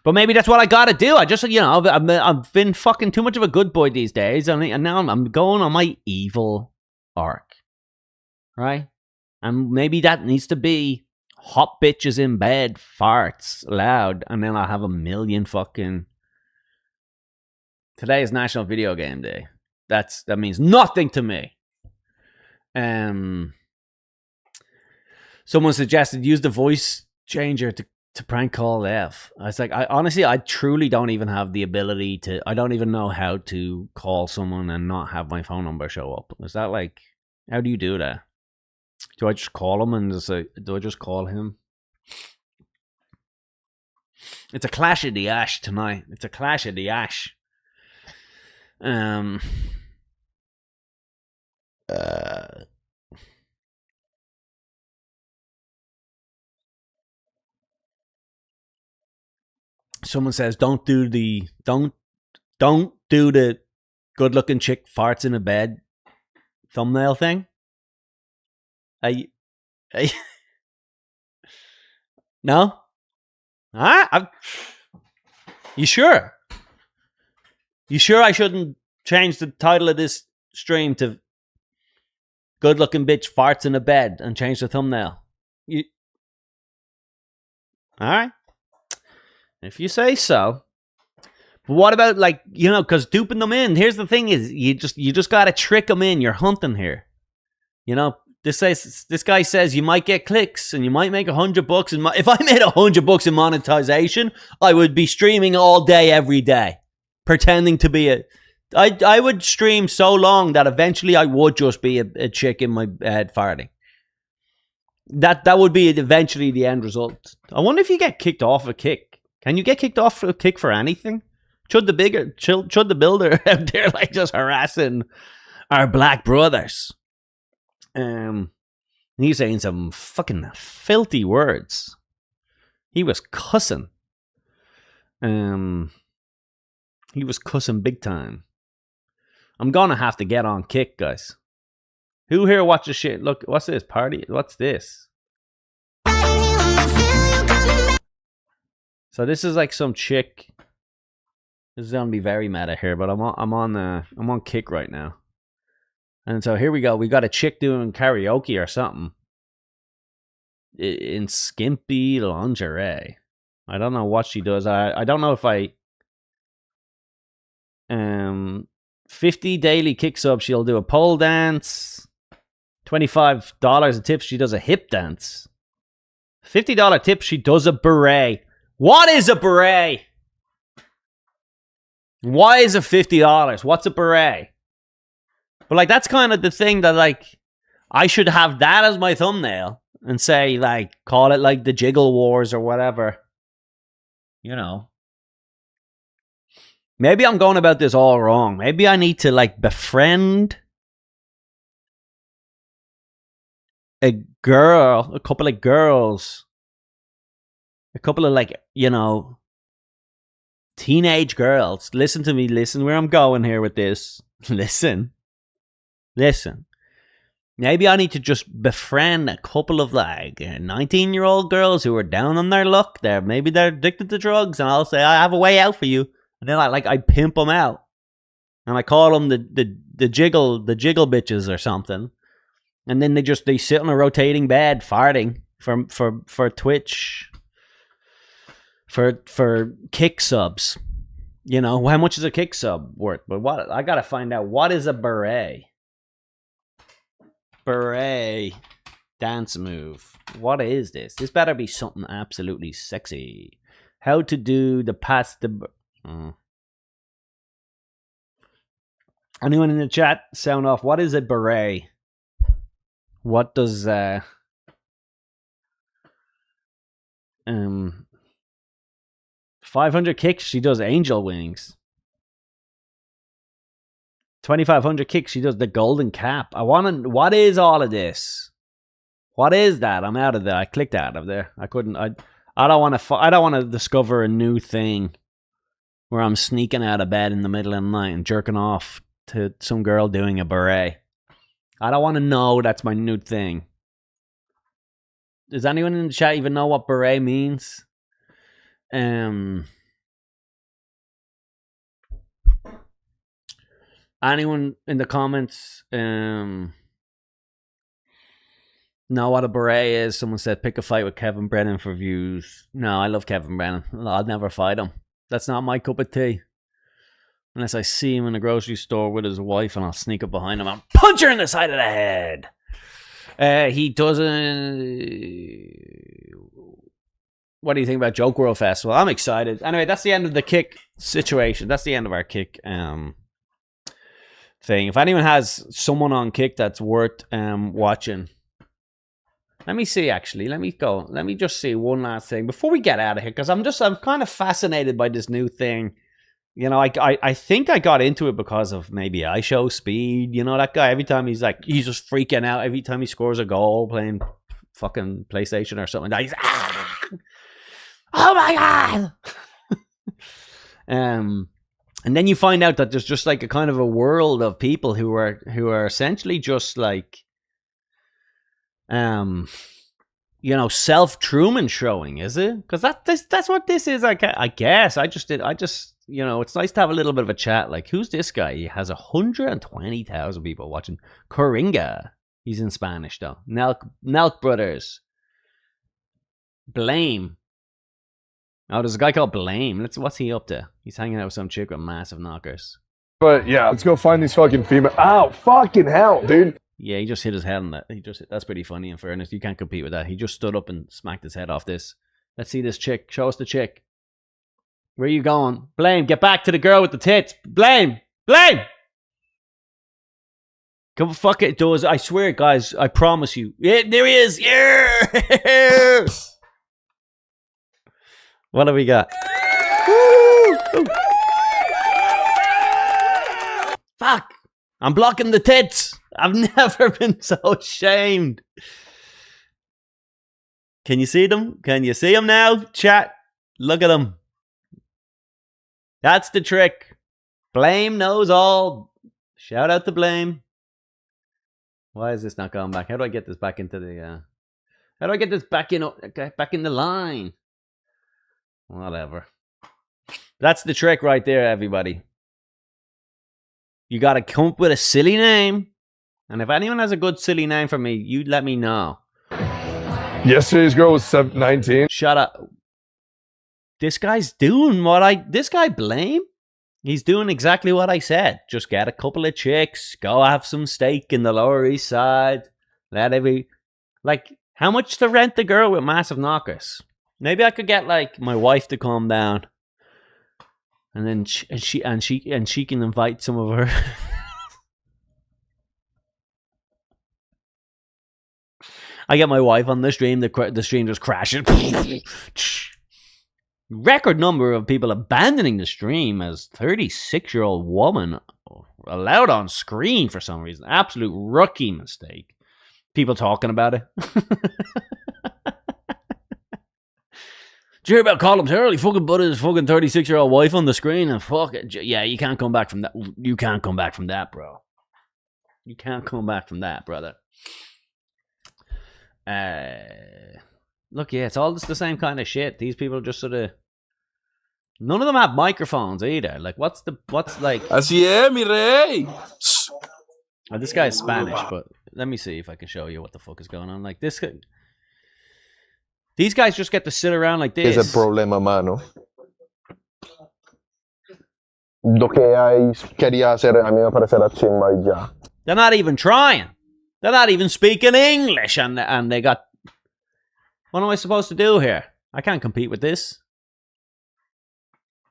But maybe that's what I gotta do. I just, you know, I've been fucking too much of a good boy these days, and now I'm going on my evil arc, right? And maybe that needs to be hot bitches in bed, farts loud, and then I'll have a million fucking. Today is National Video Game Day. That means nothing to me. Someone suggested use the voice changer to prank call F. I was like, I truly don't even have the ability to. I don't even know how to call someone and not have my phone number show up. Is that like, how do you do that? Do I just call him and just like, do I just call him? It's a clash of the ash tonight. It's a clash of the ash. Someone says, don't do the good looking chick farts in a bed thumbnail thing. No? You sure? You sure I shouldn't change the title of this stream to good looking bitch farts in a bed and change the thumbnail? Alright. If you say so. But what about, like, you know, because duping them in, here's the thing is, you just gotta trick them in. You're hunting here. You know, this guy says you might get clicks and you might make $100. If I made $100 in monetization, I would be streaming all day, every day, pretending to be I would stream so long that eventually I would just be a chick in my bed farting. That would be eventually the end result. I wonder if you get kicked off a Kick. Can you get kicked off a Kick for anything? Should the builder out there like just harassing our black brothers? He's saying some fucking filthy words. He was cussing. He was cussing big time. I'm gonna have to get on Kick, guys. Who here watches shit? Look, what's this party? What's this? So this is like some chick. This is gonna be very meta here, but I'm on Kick right now. And so here we go. We got a chick doing karaoke or something in skimpy lingerie. I don't know what she does. I don't know if 50 daily Kick subs. She'll do a pole dance. $25 a tip. She does a hip dance. $50 tip. She does a beret. What is a beret? Why is it $50? What's a beret? But like, that's kind of the thing that like, I should have that as my thumbnail and say like, call it like the Jiggle Wars or whatever. you know. Maybe I'm going about this all wrong. Maybe I need to like befriend a girl, a couple of girls, a couple of like, you know, teenage girls. Listen to me. Listen where I'm going here with this. Listen. Maybe I need to just befriend a couple of like 19-year-old girls who are down on their luck. Maybe they're addicted to drugs, and I'll say I have a way out for you. And then I pimp them out, and I call them the jiggle bitches or something. And then they sit on a rotating bed farting for Twitch, for kick subs. You know, how much is a kick sub worth? But what I gotta find out, what is a beret? Beret dance move. What is this? This better be something absolutely sexy. How to do the pass the... Anyone in the chat sound off? What is a beret? What does 500 kicks? She does angel wings. 2,500 kicks. She does the golden cap. What is all of this? What is that? I'm out of there. I clicked out of there. I couldn't. I don't want to discover a new thing where I'm sneaking out of bed in the middle of the night and jerking off to some girl doing a beret. I don't want to know that's my new thing. Does anyone in the chat even know what beret means? Anyone in the comments know what a beret is? Someone said pick a fight with Kevin Brennan for views. No, I love Kevin Brennan. I'll never fight him. That's not my cup of tea. Unless I see him in the grocery store with his wife, and I'll sneak up behind him and punch her in the side of the head. He doesn't... What do you think about Joke World Festival? I'm excited. Anyway, that's the end of the kick situation. That's the end of our kick thing. If anyone has someone on kick that's worth watching, let me see. Actually, let me go. Let me just see one last thing before we get out of here, because I'm kind of fascinated by this new thing. You know, I think I got into it because of maybe iShowSpeed. You know, that guy, every time he's just freaking out every time he scores a goal playing fucking PlayStation or something. He's oh my god. And then you find out that there's just like a kind of a world of people who are essentially just like you know, self-Truman showing, is it? Because that's what this is. I guess I just you know, it's nice to have a little bit of a chat. Like, who's this guy? He has 120,000 people watching. Coringa. He's in Spanish though. Nelk Brothers. Blame. Oh, there's a guy called Blame. What's he up to? He's hanging out with some chick with massive knockers. But yeah, let's go find these fucking female. Ow, fucking hell, dude. Yeah, he just hit his head on that. That's pretty funny, in fairness. You can't compete with that. He just stood up and smacked his head off this. Let's see this chick. Show us the chick. Where are you going? Blame, get back to the girl with the tits. Blame! Come fuck it, does. I swear, guys, I promise you. Yeah, there he is. Yeah! What have we got? Woo! Fuck! I'm blocking the tits. I've never been so ashamed. Can you see them? Can you see them now? Chat. Look at them. That's the trick. Blame knows all. Shout out to Blame. Why is this not going back? How do I get this back into the... How do I get this back in the line? Whatever. That's the trick right there, everybody. You got to come up with a silly name. And if anyone has a good silly name for me, you let me know. Yesterday's girl was 19. Shut up. This guy's doing this guy Blame? He's doing exactly what I said. Just get a couple of chicks, go have some steak in the Lower East Side. How much to rent the girl with massive knockers? Maybe I could get like my wife to calm down. And then she can invite some of her. I get my wife on the stream. The stream just crashes. Record number of people abandoning the stream as 36-year-old woman allowed on screen for some reason. Absolute rookie mistake. People talking about it. Did you hear about Colin Terrell? He fucking put his fucking 36-year-old wife on the screen and fuck it. Yeah, you can't come back from that. You can't come back from that, bro. You can't come back from that, brother. Look, yeah, it's all just the same kind of shit. These people just sort of... None of them have microphones either. Like, what's like... Así es, mi rey. Oh, this guy's Spanish, but let me see if I can show you what the fuck is going on. Like, this... These guys just get to sit around like this. Es el problema, mano. Lo que hay quería hacer a mí me parecerá chimba y ya. They're not even trying. They're not even speaking English, and they got... What am I supposed to do here? I can't compete with this.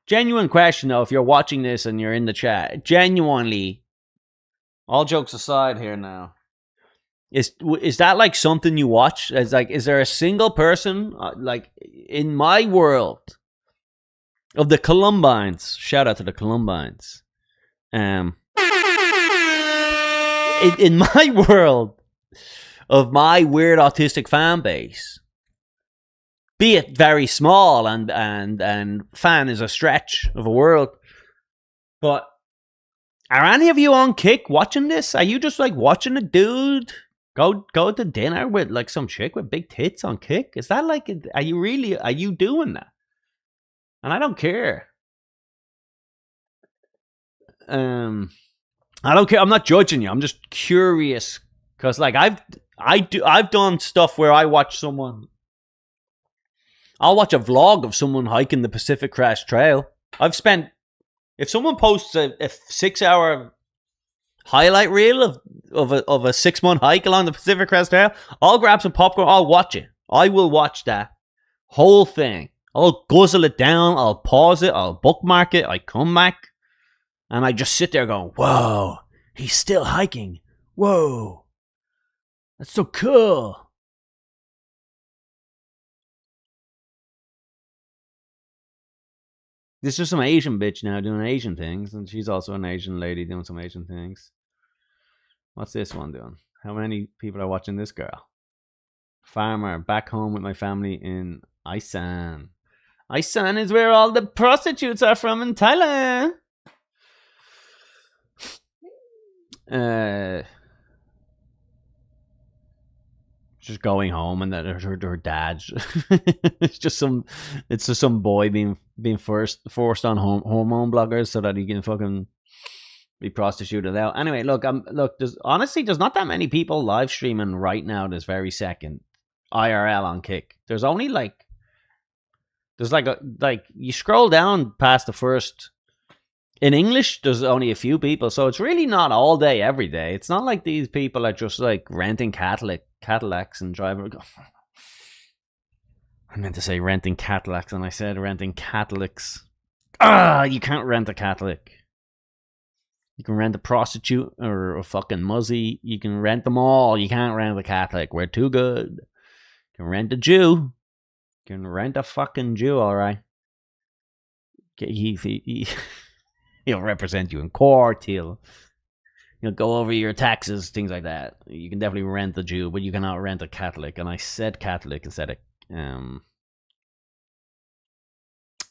Genuine question, though, if you're watching this and you're in the chat. Genuinely, all jokes aside here now. Is that like something you watch? Is there a single person, like, in my world of the Columbines? Shout out to the Columbines. In my world of my weird autistic fan base, be it very small and fan is a stretch of a world, but are any of you on Kick watching this? Are you just like watching a dude go to dinner with like some chick with big tits on Kick? Is that like, are you doing that? And I don't care. I don't care. I'm not judging you. I'm just curious because like I've done stuff where I watch someone. I'll watch a vlog of someone hiking the Pacific Crest Trail. If someone posts a 6-hour highlight reel of a 6-month hike along the Pacific Crest Trail, I'll grab some popcorn. I'll watch it. I will watch that whole thing. I'll guzzle it down. I'll pause it. I'll bookmark it. I come back and I just sit there going, whoa, he's still hiking. Whoa, that's so cool. This is some Asian bitch now doing Asian things, and she's also an Asian lady doing some Asian things. What's this one doing? How many people are watching this girl? Farmer, back home with my family in Isan. Isan is where all the prostitutes are from in Thailand. Just going home, and that her dad's it's just some boy being forced on hormone blockers so that he can fucking be prostituted out. Anyway, look, there's not that many people live streaming right now this very second IRL on Kick. There's only like you scroll down past the first. In English, there's only a few people, so it's really not all day, every day. It's not like these people are just like renting Cadillacs and driving. I meant to say renting Cadillacs, and I said renting Catholics. You can't rent a Catholic. You can rent a prostitute or a fucking muzzy. You can rent them all. You can't rent a Catholic. We're too good. You can rent a Jew. You can rent a fucking Jew, all right. He'll represent you in court. He'll go over your taxes, things like that. You can definitely rent a Jew, but you cannot rent a Catholic. And I said Catholic instead of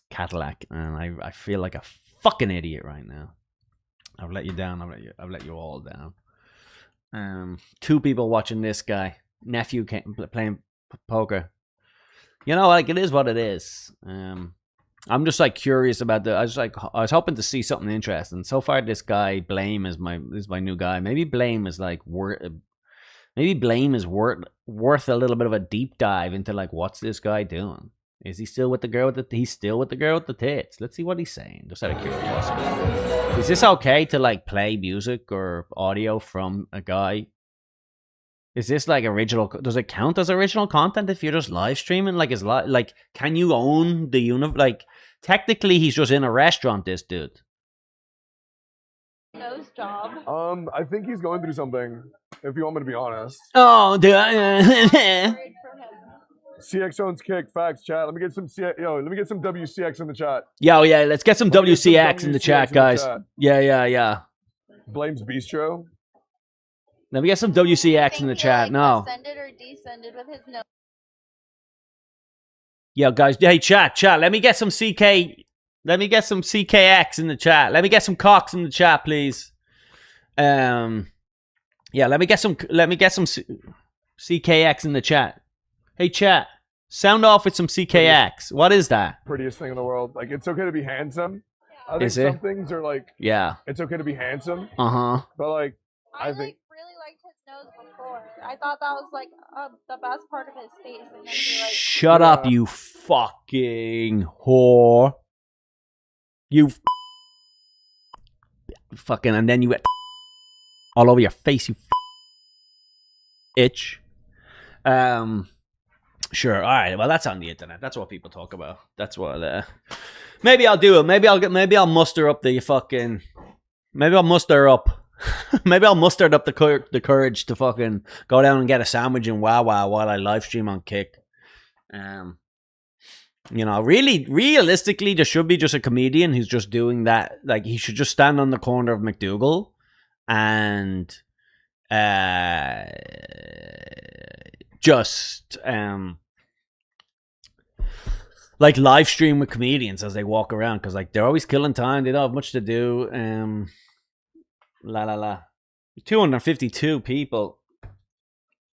Cadillac, and I feel like a fucking idiot right now. I've let you down. I've let you all down. 2 people watching this guy. Nephew playing poker. You know, like, it is what it is. I'm just like curious about I was hoping to see something interesting. So far, this guy Blame is my new guy. Maybe Blame is like worth a little bit of a deep dive into like, what's this guy doing? Is he still with the girl with he's still with the girl with the tits? Let's see what he's saying. Just out of curiosity. Is this okay to like play music or audio from a guy? Is this like original? Does it count as original content if you're just live streaming? Like, can you own the Like, technically, he's just in a restaurant. This dude. Nose job. I think he's going through something. If you want me to be honest. Oh, dude. CX owns kick. Facts, chat. Let me get some let me get some WCX in the chat. Yeah, let's get some Let me get some WCX in the chat, guys. chat. Yeah. Blames Bistro. Let me get some WCX in the chat. No. Ascended or descended with his nose. Yeah, guys. Hey, chat. Let me get some CK. Let me get some CKX in the chat. Let me get some Cox in the chat, please. Yeah, let me get some CKX in the chat. Hey, chat. Sound off with some CKX. What is that? Prettiest thing in the world. Like, it's okay to be handsome. I think Is it? some things are like, Yeah. it's okay to be handsome, Uh-huh. but like, I think really liked his nose before. I thought that was like the best part of his face, and then he like. Shut up, you fucking whore. You fucking, and then you get all over your face, you itch. Sure. All right. Well, that's on the internet. That's what people talk about. That's what. Maybe I'll do it. Maybe I'll muster up the fucking. Maybe I'll muster up. Maybe I'll muster up the courage to fucking go down and get a sandwich in Wawa while I live stream on Kick. You know, really, realistically, there should be just a comedian who's just doing that. Like, he should just stand on the corner of McDougal and just like live stream with comedians as they walk around, because like they're always killing time. They don't have much to do. 252 people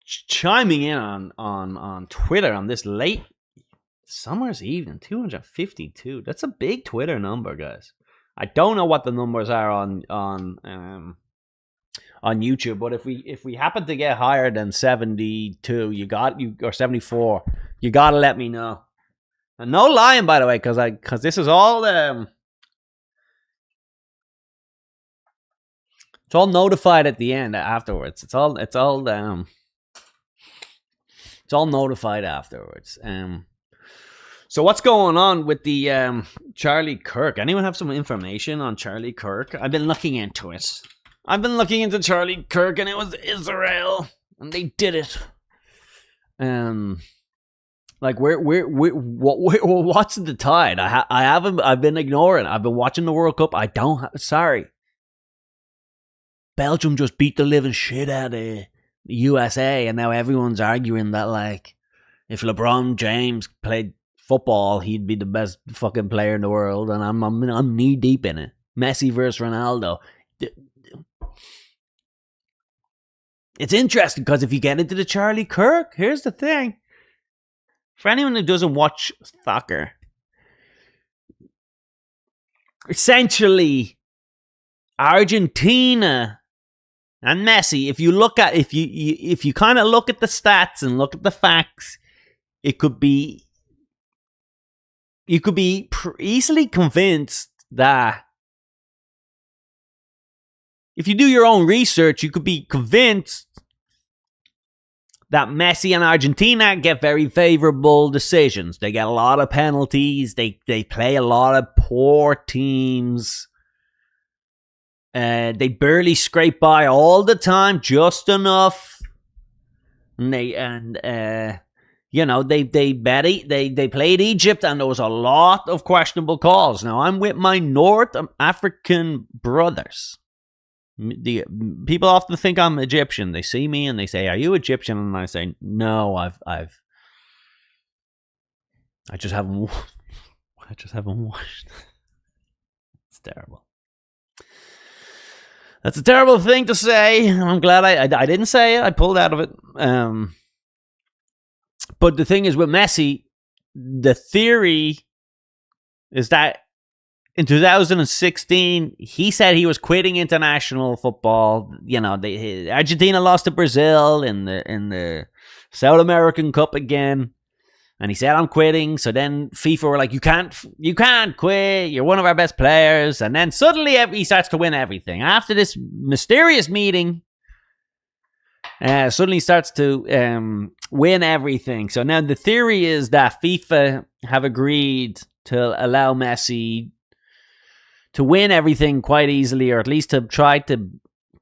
chiming in on Twitter on this late summer's evening. 252. That's a big Twitter number, guys. I don't know what the numbers are on YouTube, but if we happen to get higher than 72, or 74, you gotta let me know. And no lying, by the way, because this is all it's all notified at the end afterwards. It's all notified afterwards. So what's going on with the Charlie Kirk? Anyone have some information on Charlie Kirk? I've been looking into it. I've been looking into Charlie Kirk, and it was Israel, and they did it. Like what's the tide? I've been ignoring. I've been watching the World Cup. Sorry. Belgium just beat the living shit out of the USA, and now everyone's arguing that like if LeBron James played football, he'd be the best fucking player in the world, and I'm knee deep in it. Messi versus Ronaldo. It's interesting because if you get into the Charlie Kirk, here's the thing. For anyone who doesn't watch soccer, essentially Argentina and Messi, if you kind of look at the stats and look at the facts, you could be easily convinced that if you do your own research, you could be convinced that Messi and Argentina get very favorable decisions. They get a lot of penalties. They play a lot of poor teams. They barely scrape by all the time, just enough. And they played Egypt, and there was a lot of questionable calls. Now I'm with my North African brothers. The people often think I'm Egyptian. They see me and they say, "Are you Egyptian?" And I say, "No, I just haven't watched." It's terrible. That's a terrible thing to say. I'm glad I didn't say it. I pulled out of it. But the thing is with Messi, the theory is that in 2016, he said he was quitting international football. You know, Argentina lost to Brazil in the South American Cup again, and he said, "I'm quitting." So then FIFA were like, "You can't quit. You're one of our best players." And then suddenly he starts to win everything after this mysterious meeting. Suddenly starts to win everything. So now the theory is that FIFA have agreed to allow Messi to win everything quite easily, or at least to try to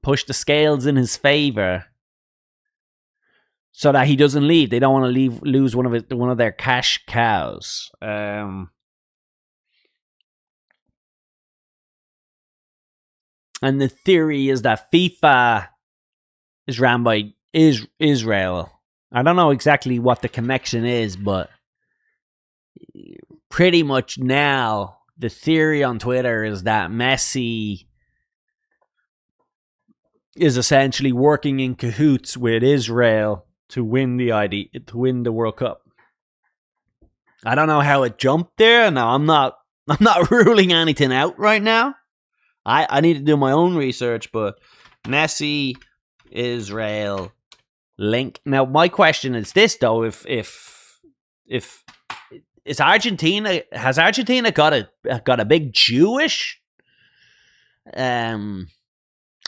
push the scales in his favor. so that he doesn't leave. They don't want to lose one of their cash cows. And the theory is that FIFA is ran by Israel. I don't know exactly what the connection is, but pretty much now the theory on Twitter is that Messi is essentially working in cahoots with Israel to win the World Cup. I don't know how it jumped there. No, I'm not ruling anything out right now. I need to do my own research, but Messi, Israel link. Now, my question is this though: if is Argentina, has Argentina got a big Jewish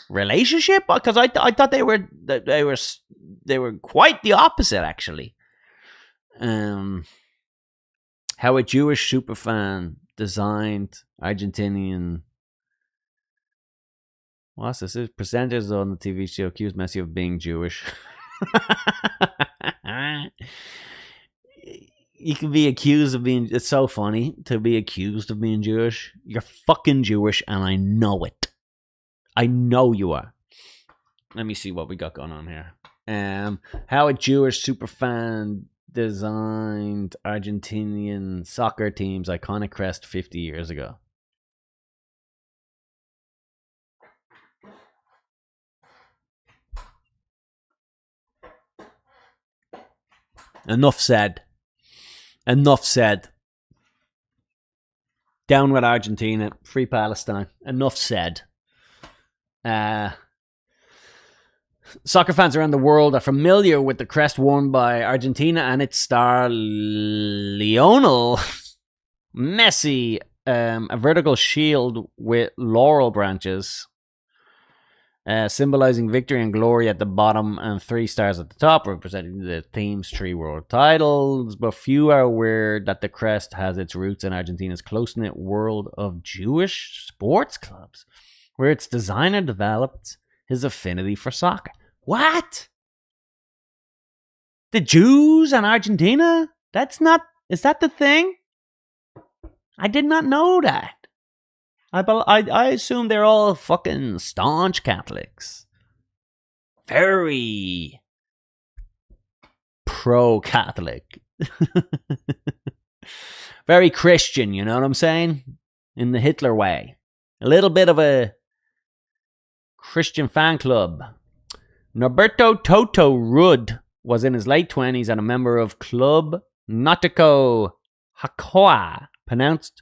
relationship? Because I thought they were quite the opposite, actually. How a Jewish superfan designed Argentinian. What's this? Presenters on the TV show accused Messi of being Jewish. You can be accused of being... It's so funny to be accused of being Jewish. You're fucking Jewish and I know it. I know you are. Let me see what we got going on here. How a Jewish superfan designed Argentinian soccer team's iconic crest 50 years ago. Enough said. Enough said. Down with Argentina. Free Palestine. Enough said. Soccer fans around the world are familiar with the crest worn by Argentina and its star Lionel Messi. A vertical shield with laurel branches. Symbolizing victory and glory at the bottom and 3 stars at the top, representing the team's 3 world titles. But few are aware that the crest has its roots in Argentina's close-knit world of Jewish sports clubs, where its designer developed his affinity for soccer. What? The Jews and Argentina? Is that the thing? I did not know that. I assume they're all fucking staunch Catholics. Very pro-Catholic. Very Christian, you know what I'm saying? In the Hitler way. A little bit of a Christian fan club. Norberto Toto Rudd was in his late 20s and a member of Club Náutico Hakoah, pronounced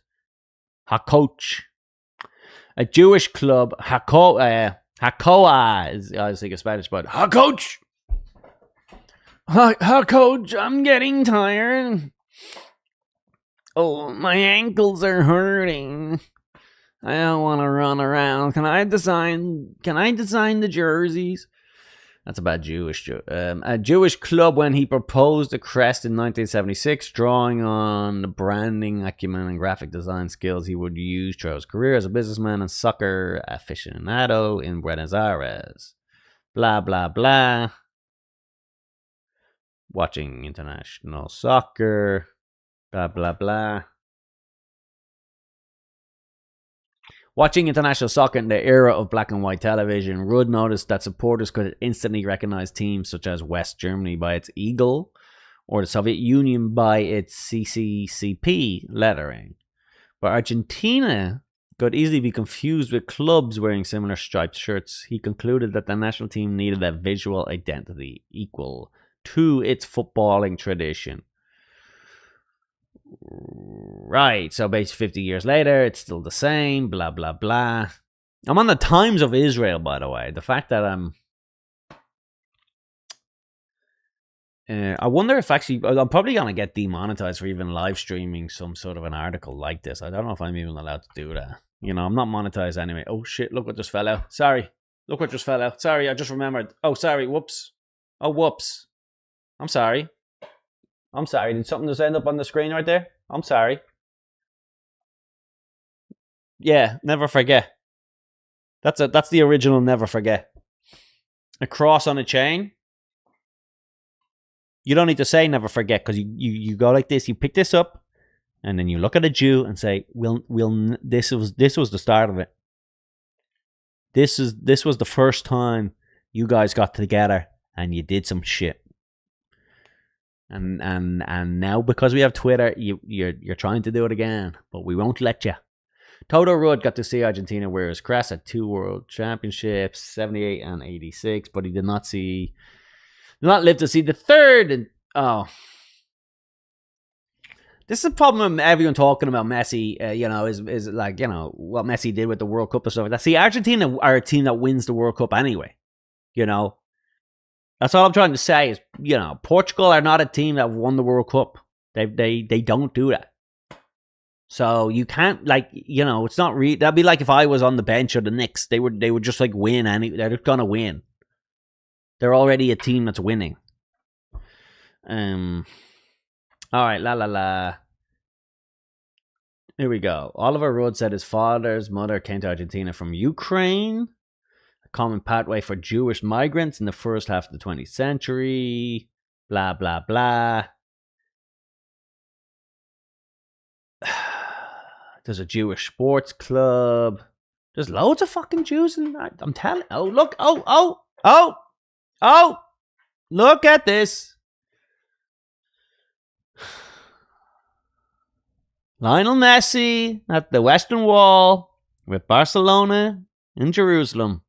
Hakoch. A Jewish club, Hakoah is, I was thinking Spanish, but Hakoch! Hakoch, I'm getting tired. Oh, my ankles are hurting. I don't want to run around. Can I design the jerseys? That's about Jewish. A Jewish club when he proposed a crest in 1976, drawing on the branding acumen and graphic design skills he would use throughout his career as a businessman and soccer aficionado in Buenos Aires. Blah, blah, blah. Watching international soccer. Blah, blah, blah. Watching international soccer in the era of black and white television, Rudd noticed that supporters could instantly recognize teams such as West Germany by its eagle or the Soviet Union by its CCCP lettering. But Argentina could easily be confused with clubs wearing similar striped shirts. He concluded that the national team needed a visual identity equal to its footballing tradition. Right, so basically 50 years later, it's still the same, blah, blah, blah. I'm on the Times of Israel, by the way. The fact that I wonder if actually, I'm probably going to get demonetized for even live streaming some sort of an article like this. I don't know if I'm even allowed to do that. You know, I'm not monetized anyway. Oh shit, look what just fell out. Sorry. Look what just fell out. Sorry, I just remembered. Oh, sorry, whoops. Oh, whoops. I'm sorry. I'm sorry. Did something just end up on the screen right there? I'm sorry. Yeah, never forget. That's the original never forget. A cross on a chain. You don't need to say never forget, because you go like this. You pick this up, and then you look at a Jew and say, this was the start of it. This was the first time you guys got together and you did some shit. And now, because we have Twitter, you're trying to do it again, but we won't let you. Toto Rudd got to see Argentina wear his crest at 2 World Championships, 78 and 86, but he did not live to see the third. And this is a problem with everyone talking about Messi, is like, what Messi did with the World Cup and stuff like that. See, Argentina are a team that wins the World Cup anyway, That's all I'm trying to say is, Portugal are not a team that won the World Cup. They don't do that. So you can't, it's not really. That'd be like if I was on the bench of the Knicks. They would just like win. They're just gonna win. They're already a team that's winning. All right, la. Here we go. Oliver Rudd said his father's mother came to Argentina from Ukraine. A common pathway for Jewish migrants in the first half of the 20th century. Blah blah blah. There's a Jewish sports club. There's loads of fucking Jews in that. I'm telling. Oh, look. Oh. Look at this. Lionel Messi at the Western Wall with Barcelona in Jerusalem.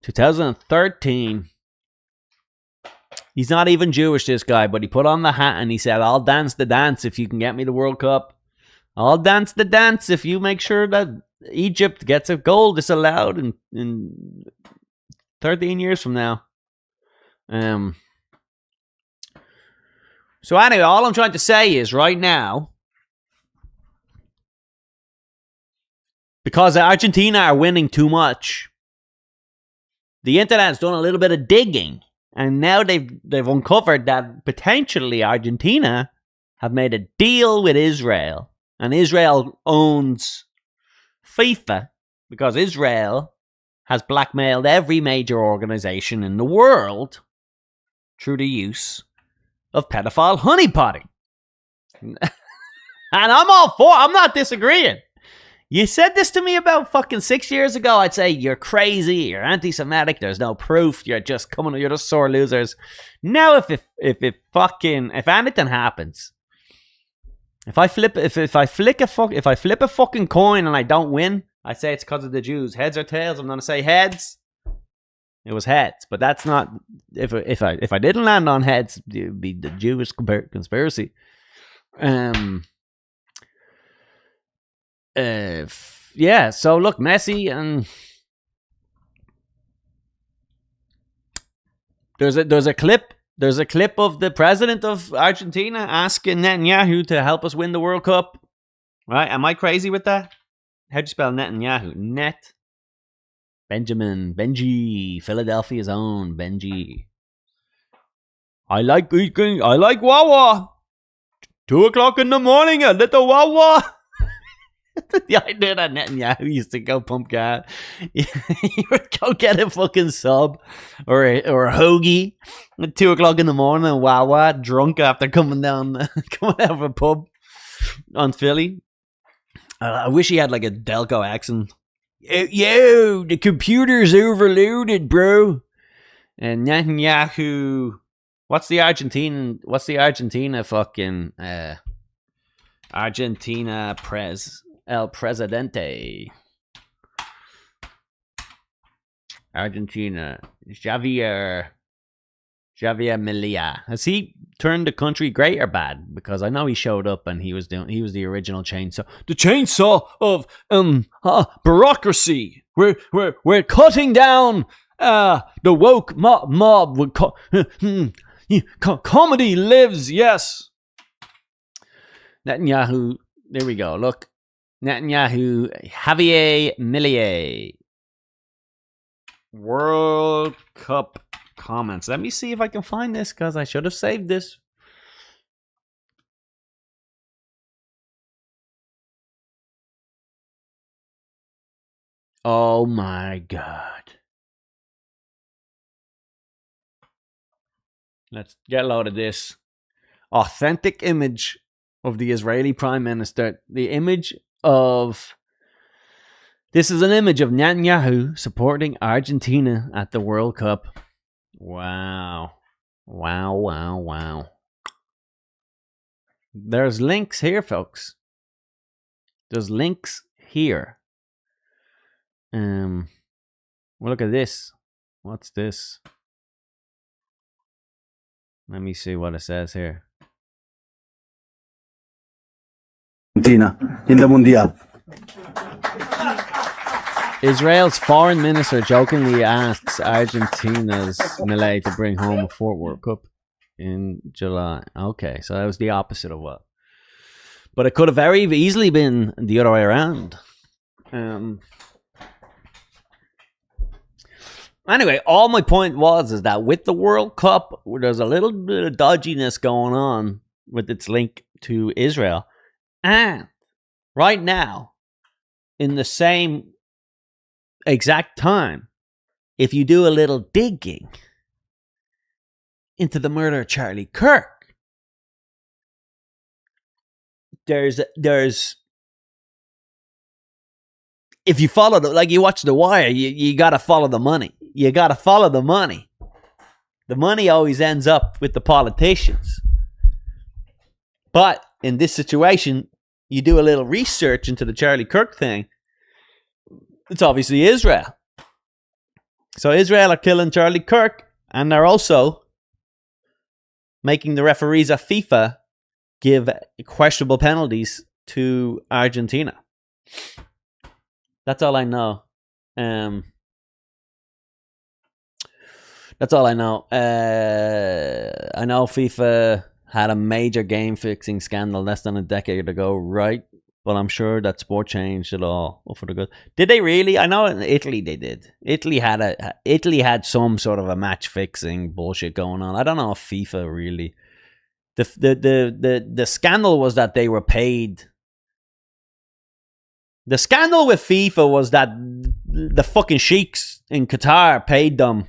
2013. He's not even Jewish, this guy, but he put on the hat and he said, I'll dance the dance if you can get me the World Cup. I'll dance the dance if you make sure that Egypt gets a goal disallowed in 13 years from now. So anyway, all I'm trying to say is right now, because Argentina are winning too much, the internet's done a little bit of digging, and now they've uncovered that potentially Argentina have made a deal with Israel. And Israel owns FIFA because Israel has blackmailed every major organization in the world through the use of pedophile honeypotting. And I'm not disagreeing. You said this to me about fucking 6 years ago. I'd say you're crazy, you're anti-Semitic, there's no proof, you're just sore losers. Now if anything happens, if I flip a fucking coin and I don't win, I say it's because of the Jews. Heads or tails? I'm gonna say heads. It was heads, but that's not. If I didn't land on heads, it would be the Jewish conspiracy. Yeah. So look, Messi and there's a clip. There's a clip of the president of Argentina asking Netanyahu to help us win the World Cup. Right? Am I crazy with that? How'd you spell Netanyahu? Benji, Philadelphia's own Benji. I like Wawa. 2:00 in the morning, a little Wawa. The idea that Netanyahu used to go pump gas. He would go get a fucking sub or a hoagie at 2:00 in the morning and Wawa drunk after coming out of a pub on Philly. I wish he had like a Delco accent. Yo, the computer's overloaded, bro. And Netanyahu, what's the Argentina fucking Argentina El Presidente. Argentina. Javier Milei. Has he turned the country great or bad? Because I know he showed up and he was the original chainsaw. The chainsaw of bureaucracy. We're cutting down the woke mob. Comedy lives, yes. Netanyahu. There we go. Look. Netanyahu, Javier Milei. World Cup comments. Let me see if I can find this because I should have saved this. Oh my God. Let's get a load of this. Authentic image of the Israeli Prime Minister. The image of... This is an image of Netanyahu supporting Argentina at the World Cup. Wow. Wow, wow, wow. There's links here, folks. There's links here. Well, look at this. What's this? Let me see what it says here. Argentina in the Mundial. Israel's foreign minister jokingly asks Argentina's Milei to bring home a fourth World Cup in July. Okay, so that was the opposite of what. But it could have very easily been the other way around. Anyway, all my point is that with the World Cup, there's a little bit of dodginess going on with its link to Israel. And right now, in the same exact time, if you do a little digging into the murder of Charlie Kirk, there's if you follow like you watch The Wire, you gotta follow the money. You gotta follow the money. The money always ends up with the politicians. But in this situation, you do a little research into the Charlie Kirk thing. It's obviously Israel. So Israel are killing Charlie Kirk, and they're also making the referees at FIFA give questionable penalties to Argentina. That's all I know. That's all I know. I know FIFA had a major game fixing scandal less than a decade ago, right? But I'm sure that sport changed it all for the good. Did they really? I know in Italy they did. Italy had some sort of a match fixing bullshit going on. I don't know if FIFA really. The scandal was that they were paid. The scandal with FIFA was that the fucking sheiks in Qatar paid them.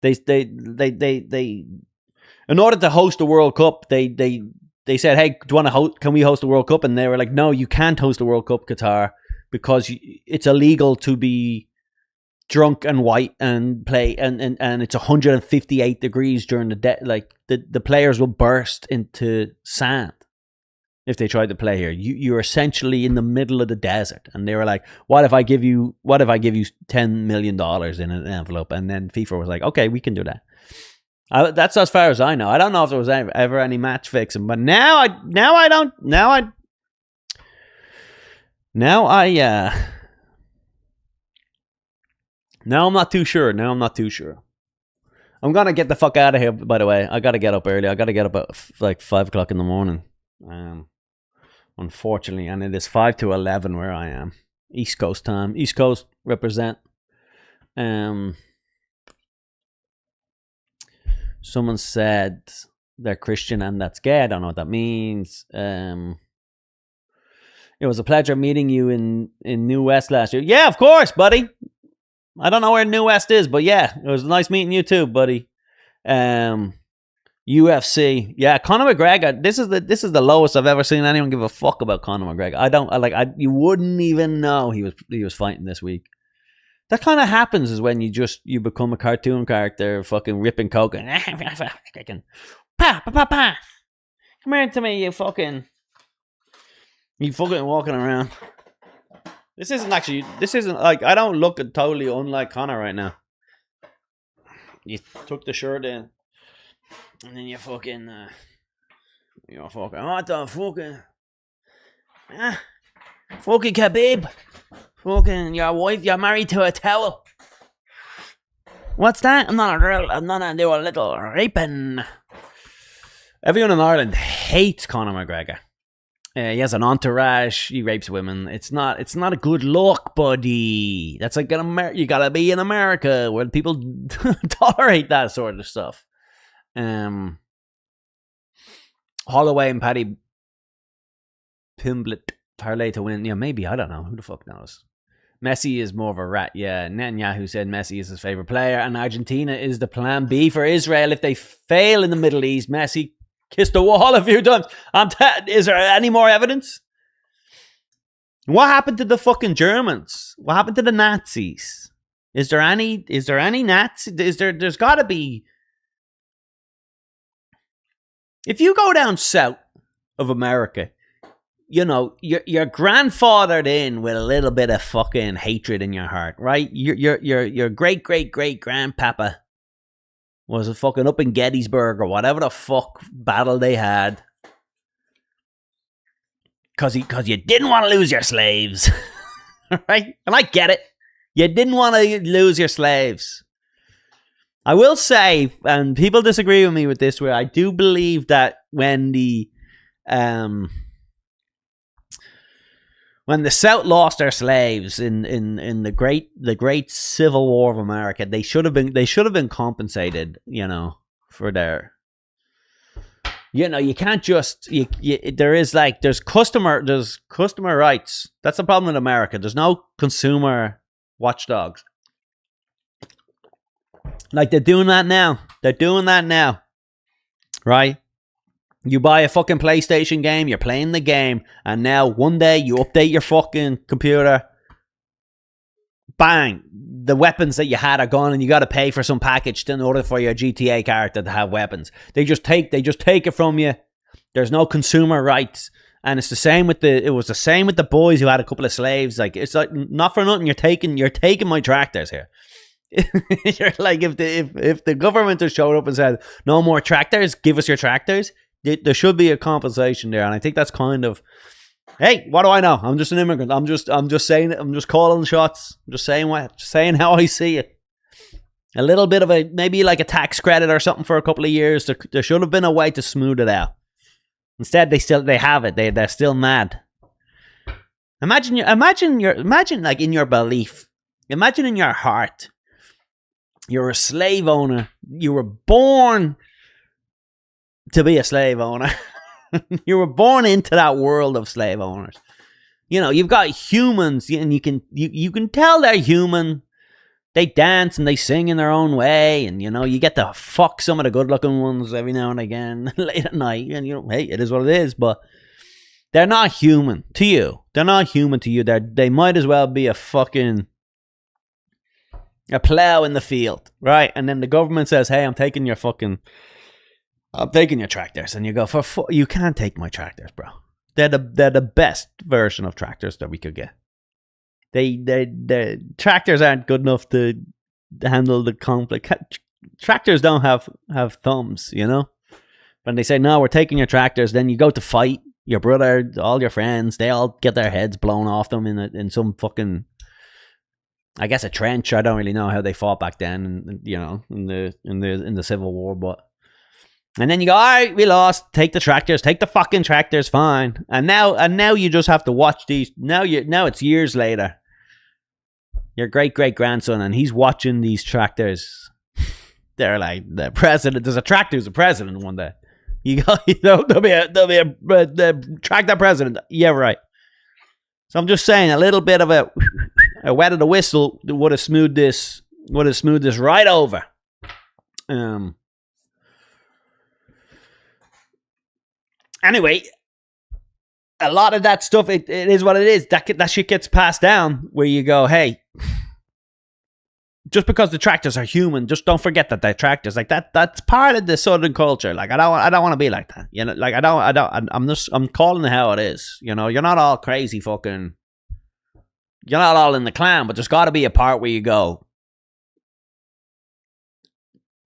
They in order to host the World Cup, they said, "Hey, do you want to can we host the World Cup?" And they were like, "No, you can't host the World Cup, Qatar, because it's illegal to be drunk and white and play and it's 158 degrees during the day. Like the players will burst into sand if they tried to play here. You're essentially in the middle of the desert." And they were like, what if I give you $10 million in an envelope? And then FIFA was like, okay, we can do that. That's as far as I know. I don't know if there was ever any match fixing, but now I'm not too sure. I'm gonna get the fuck out of here, by the way. I gotta get up early. I gotta get up at like 5 o'clock in the morning. Unfortunately, and it is 5 to 11 where I am. East Coast time. East Coast represent. Someone said they're Christian and that's gay. I don't know what that means. It was a pleasure meeting you in New West last year. Yeah, of course, buddy. I don't know where New West is, but yeah, it was nice meeting you too, buddy. UFC. Yeah, Conor McGregor. This is the lowest I've ever seen anyone give a fuck about Conor McGregor. You wouldn't even know he was fighting this week. That kind of happens is when you become a cartoon character, fucking ripping coke and pa. Come here to me, you fucking walking around. This isn't like, I don't look totally unlike Conor right now. You took the shirt in, and then you fucking what the fucking Khabib. Fucking your wife, you're married to a towel. What's that? I'm not gonna do a little raping. Everyone in Ireland hates Conor McGregor. He has an entourage. He rapes women. It's not a good look, buddy. That's like you gotta be in America where people tolerate that sort of stuff. Holloway and Paddy Pimblett parlay to win. Yeah, maybe, I don't know. Who the fuck knows? Messi is more of a rat. Yeah, Netanyahu said Messi is his favorite player, and Argentina is the plan B for Israel if they fail in the Middle East. Messi kissed the wall a few times. Is there any more evidence? What happened to the fucking Germans? What happened to the Nazis? Is there any Nazi? There's got to be. If you go down south of America, you know, you're grandfathered in with a little bit of fucking hatred in your heart, right? Your great grandpapa was a fucking up in Gettysburg or whatever the fuck battle they had. Cause you didn't want to lose your slaves. Right? And I get it. You didn't want to lose your slaves. I will say, and people disagree with me with this, where I do believe that when the South lost their slaves in the great Civil War of America, they should have been compensated, you know, for their, you know, you can't just there's customer rights. That's the problem in America. There's no consumer watchdogs. Like they're doing that now. Right? You buy a fucking PlayStation game, you're playing the game, and now one day you update your fucking computer. Bang! The weapons that you had are gone, and you got to pay for some package in order for your GTA character to have weapons. They just take it from you. There's no consumer rights, and it's the same with it was the same with the boys who had a couple of slaves. Like it's like not for nothing. You're taking my tractors here. You're like if the government just showed up and said no more tractors, give us your tractors. There should be a compensation there, and I think that's kind of. Hey, what do I know? I'm just an immigrant. I'm just saying it. I'm just calling shots. I'm just saying how I see it. A little bit of maybe like a tax credit or something for a couple of years. There should have been a way to smooth it out. Instead, they have it. They're still mad. Imagine like in your belief. Imagine in your heart. You're a slave owner. You were born to be a slave owner. You were born into that world of slave owners. You know, you've got humans, and you can tell they're human. They dance and they sing in their own way, and you know, you get to fuck some of the good-looking ones every now and again late at night, and you know, hey, it is what it is. But they're not human to you. They're not human to you. They might as well be a plow in the field, right? And then the government says, "Hey, I'm taking your tractors," and you go, you can't take my tractors, bro. They're the best version of tractors that we could get. The tractors aren't good enough to handle the conflict. Tractors don't have thumbs, you know. When they say no, we're taking your tractors, then you go to fight your brother, all your friends. They all get their heads blown off them in some fucking, I guess, a trench. I don't really know how they fought back then, you know, in the Civil War, but. And then you go, all right, we lost. Take the tractors. Take the fucking tractors. Fine. And now you just have to watch these. Now it's years later. Your great grandson, and he's watching these tractors. They're like the president. There's a tractor who's a president one day. You go, there'll be a tractor president. Yeah, right. So I'm just saying, a little bit of a wet of the whistle would have smoothed this right over. Anyway, a lot of that stuff, it is what it is. That shit gets passed down where you go, hey, just because the tractors are human, just don't forget that they're tractors. Like that's part of the Southern culture. Like I don't want to be like that. You know, like I'm calling it how it is. You know, you're not all crazy fucking. You're not all in the clan, but there's got to be a part where you go.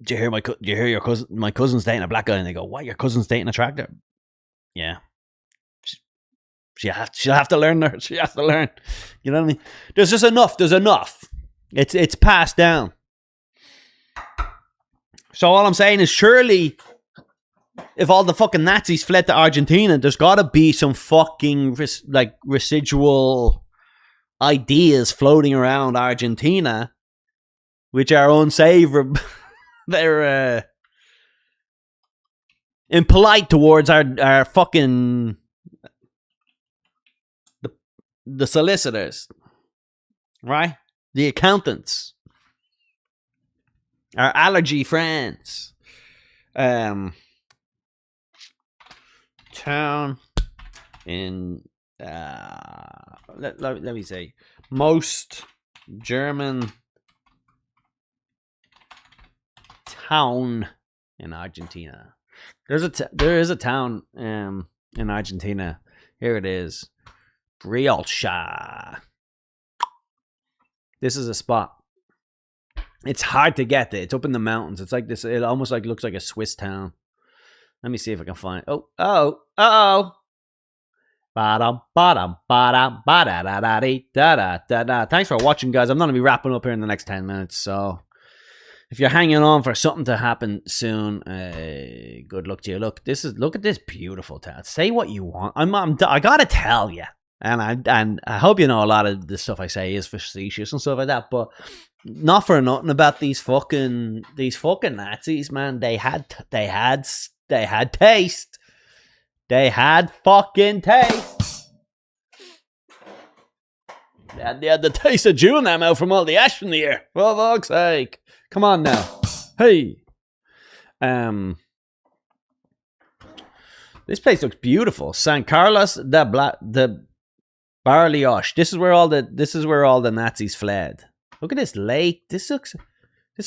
Do you hear your cousin? My cousin's dating a black guy, and they go, "What? Your cousin's dating a tractor?" Yeah, she'll have to learn. She has to learn. You know what I mean? There's just enough. There's enough. It's passed down. So all I'm saying is, surely, if all the fucking Nazis fled to Argentina, there's got to be some fucking residual ideas floating around Argentina, which are unsavory. They're impolite towards our fucking the solicitors, right? The accountants. Our allergy friends. Town in let me say most German town in Argentina. There is a town in Argentina. Here it is. Briolcha. This is a spot. It's hard to get there. It's up in the mountains. It's like this. It almost like looks like a Swiss town. Let me see if I can find. Oh. Thanks for watching, guys. I'm not gonna be wrapping up here in the next 10 minutes. So if you're hanging on for something to happen soon, good luck to you. Look at this beautiful town. Say what you want. I gotta tell you, and I hope you know a lot of the stuff I say is facetious and stuff like that, but not for nothing about these fucking Nazis, man. They had taste. They had fucking taste. They had the taste of Jew in their mouth from all the ash in the air. For fuck's sake. Come on now. Hey. This place looks beautiful. San Carlos de Barliosh. This is where all the Nazis fled. Look at this lake. This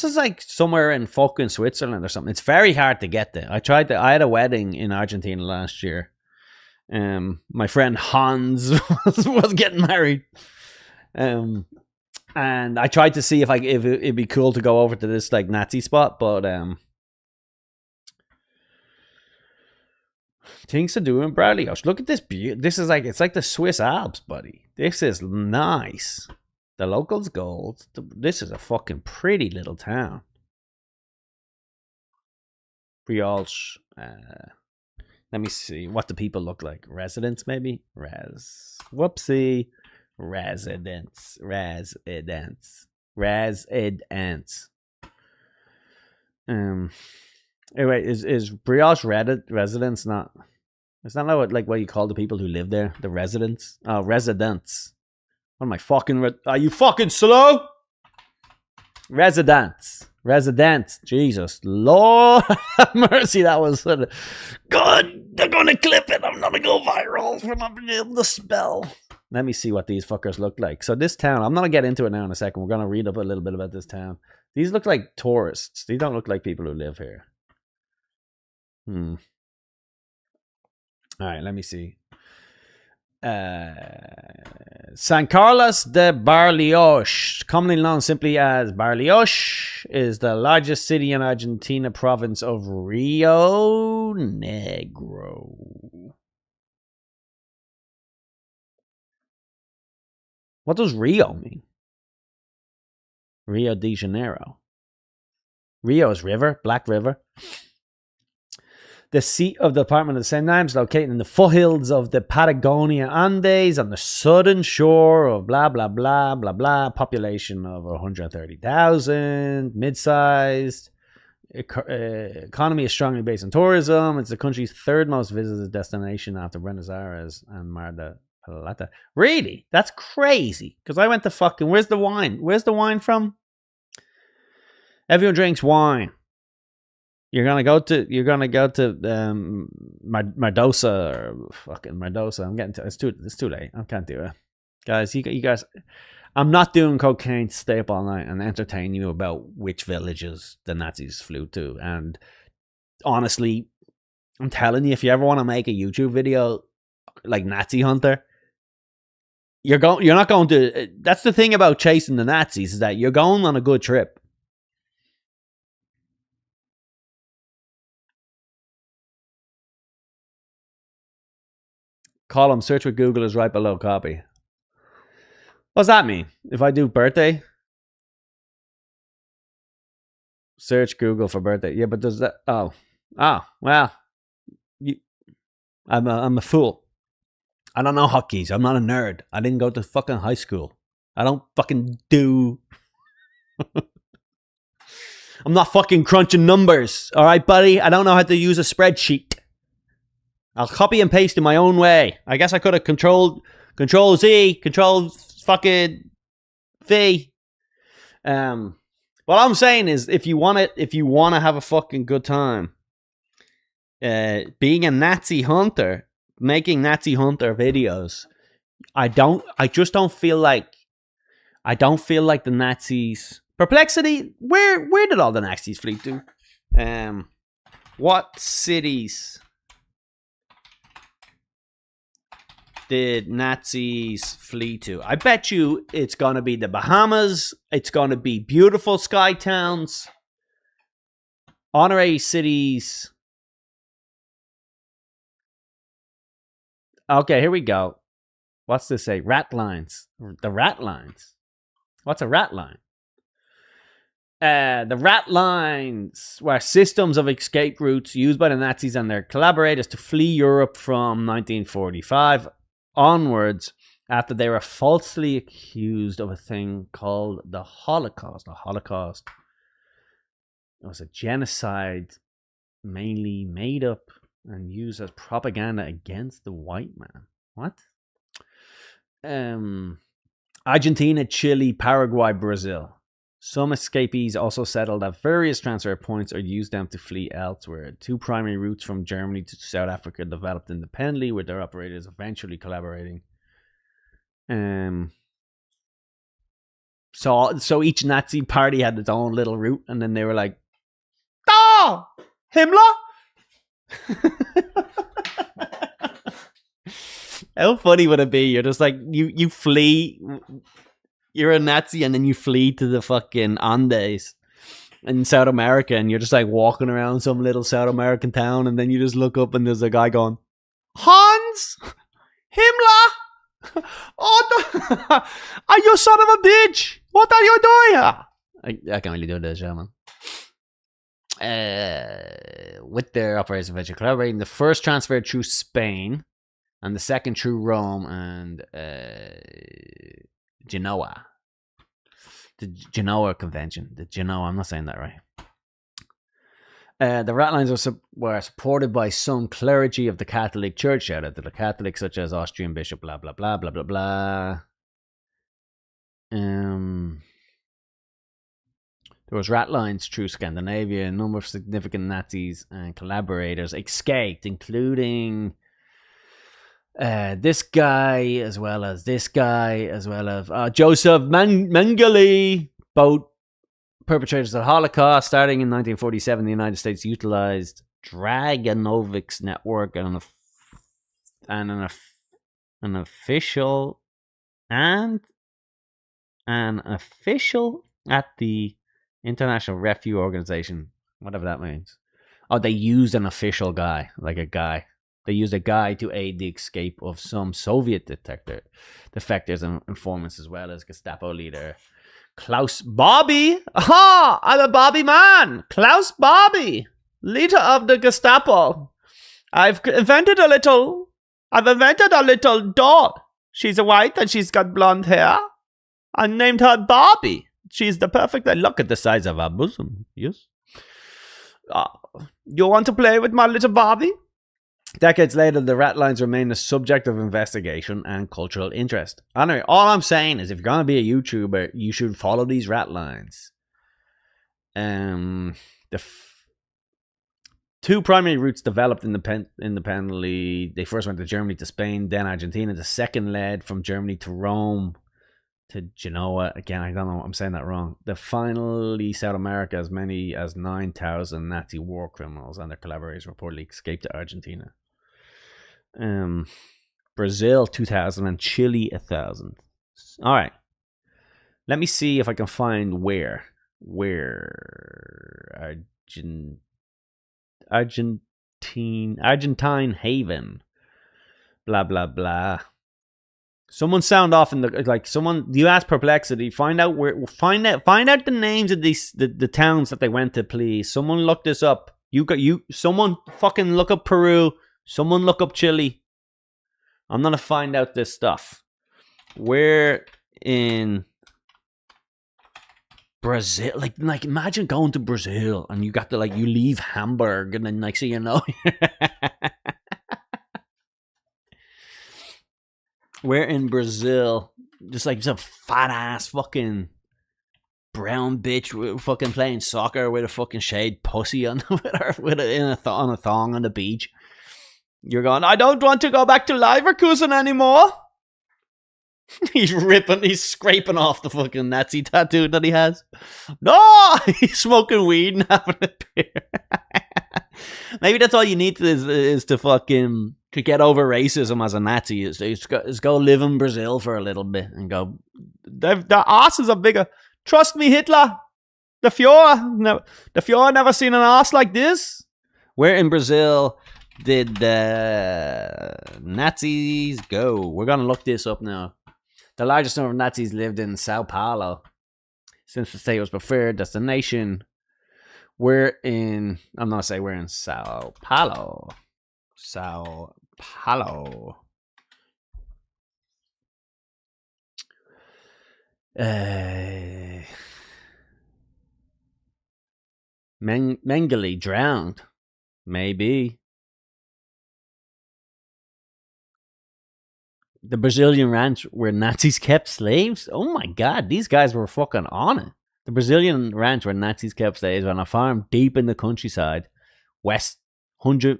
is like somewhere in fucking Switzerland or something. It's very hard to get there. I had a wedding in Argentina last year. My friend Hans was getting married. And I tried to see if it'd be cool to go over to this like Nazi spot, but things to do in Brarliosh. Look at this this is like, it's like the Swiss Alps, buddy. This is nice. The locals gold. This is a fucking pretty little town. Briolch. Let me see. What do people look like? Residents, maybe? Whoopsie. Residents. Anyway, is Brioche residents not? It's not like what you call the people who live there. The residents. Oh, residents. What am I fucking? Are you fucking slow? Residents. Jesus, Lord have mercy. That was God. They're gonna clip it. I'm gonna go viral for not being able to spell. Let me see what these fuckers look like. So this town, I'm gonna get into it now in a second. We're gonna read up a little bit about this town. These look like tourists. These don't look like people who live here. All right, let me see. San Carlos de Barliosh, commonly known simply as Barliosh, is the largest city in Argentina province of Rio Negro. What does Rio mean? Rio de Janeiro. Rio is river, Black River. The seat of the department of the same name is located in the foothills of the Patagonia Andes on the southern shore of blah, blah, blah, blah, blah. Population of 130,000, mid-sized. Economy is strongly based on tourism. It's the country's third most visited destination after Buenos Aires and Mar del Plata. Really? That's crazy. Because I went to fucking... Where's the wine? Where's the wine from? Everyone drinks wine. You're gonna go to Mendoza or fucking Mendoza. I'm getting to it's too late. I can't do it, guys. You guys, I'm not doing cocaine to stay up all night and entertain you about which villages the Nazis flew to. And honestly, I'm telling you, if you ever want to make a YouTube video like Nazi Hunter, you're not going to. That's the thing about chasing the Nazis, is that you're going on a good trip. Column search with Google is right below copy. What's that mean? If I do birthday, search Google for birthday. Yeah, but does that? Oh, well, I'm a fool. I don't know hotkeys. I'm not a nerd. I didn't go to fucking high school. I don't fucking do. I'm not fucking crunching numbers. All right, buddy. I don't know how to use a spreadsheet. I'll copy and paste in my own way. I guess I could have control Z, control fucking V. What I'm saying is, if you want to have a fucking good time, being a Nazi hunter, making Nazi hunter videos, I just don't feel like the Nazis. Perplexity, where did all the Nazis flee to? What cities did Nazis flee to? I bet you it's gonna be the Bahamas. It's gonna be beautiful sky towns, honorary cities. Okay, here we go. What's this say? Rat lines. The rat lines. What's a rat line? The rat lines were systems of escape routes used by the Nazis and their collaborators to flee Europe from 1945 onwards after they were falsely accused of a thing called the Holocaust. The Holocaust was a genocide mainly made up and used as propaganda against the white man. What? Argentina, Chile, Paraguay, Brazil. Some escapees also settled at various transfer points or used them to flee elsewhere. 2 primary routes from Germany to South Africa developed independently, with their operators eventually collaborating. So each Nazi party had its own little route, and then they were like, "Ah, Himmler." How funny would it be? You're just like you flee. You're a Nazi and then you flee to the fucking Andes in South America, and you're just like walking around some little South American town, and then you just look up and there's a guy going, "Hans Himmler, oh, are you son of a bitch? What are you doing?" I can't really do this, man. With their operators eventually collaborating, the first transferred through Spain, and the second through Rome and Genoa. The Genoa Convention. The Genoa, I'm not saying that right. The rat lines were supported by some clergy of the Catholic Church. Shout out to the Catholics, such as Austrian Bishop, blah, blah, blah, blah, blah, blah. There was rat lines through Scandinavia. A number of significant Nazis and collaborators escaped, including this guy, as well as this guy, as well as Joseph Mengele, both perpetrators of the Holocaust. Starting in 1947, the United States utilized Draganovic's network and an official at the International Refugee Organization, whatever that means. Oh, they used an official guy, like a guy. They used a guy to aid the escape of some Soviet defectors and informants, as well as Gestapo leader Klaus Barbie. Aha! I'm a Barbie man! Klaus Barbie, leader of the Gestapo. I've invented a little doll. She's white and she's got blonde hair. I named her Barbie. She's the perfect. Look at the size of her bosom. Yes. You want to play with my little Barbie? Decades later, the rat lines remain a subject of investigation and cultural interest. Anyway, all I'm saying is, if you're going to be a YouTuber, you should follow these rat lines. The 2 primary routes developed independently. They first went to Germany to Spain, then Argentina. The second led from Germany to Rome to Genoa. Again, I don't know, I'm saying that wrong. Finally, South America, as many as 9,000 Nazi war criminals and their collaborators reportedly escaped to Argentina. Brazil, 2,000, and Chile, 1,000. All right. Let me see if I can find where Argentine Haven, blah blah blah. Someone sound off in the you ask Perplexity, find out the names of these the towns that they went to, please. Someone look this up. Someone fucking look up Peru. Someone look up Chile. I'm gonna find out this stuff. Where in Brazil, like imagine going to Brazil and you got to you leave Hamburg and then so you know. we're in Brazil, just like some fat ass fucking brown bitch fucking playing soccer with a fucking shaved pussy on on a thong on the beach. You're going, I don't want to go back to Leverkusen anymore. He's scraping off the fucking Nazi tattoo that he has. No, he's smoking weed and having a beer. Maybe that's all you need to is to fucking to get over racism as a Nazi is go live in Brazil for a little bit and go. Their asses are bigger. Trust me, Hitler. The Fuhrer never seen an ass like this. Where in Brazil did the Nazis go? We're gonna look this up now. The largest number of Nazis lived in Sao Paulo. Since the state was preferred destination, I'm going to say we're in Sao Paulo. Sao Paulo. Mengele drowned. Maybe. The Brazilian ranch where Nazis kept slaves? Oh my god, these guys were fucking on it. The Brazilian ranch where Nazis kept slaves on a farm deep in the countryside, 100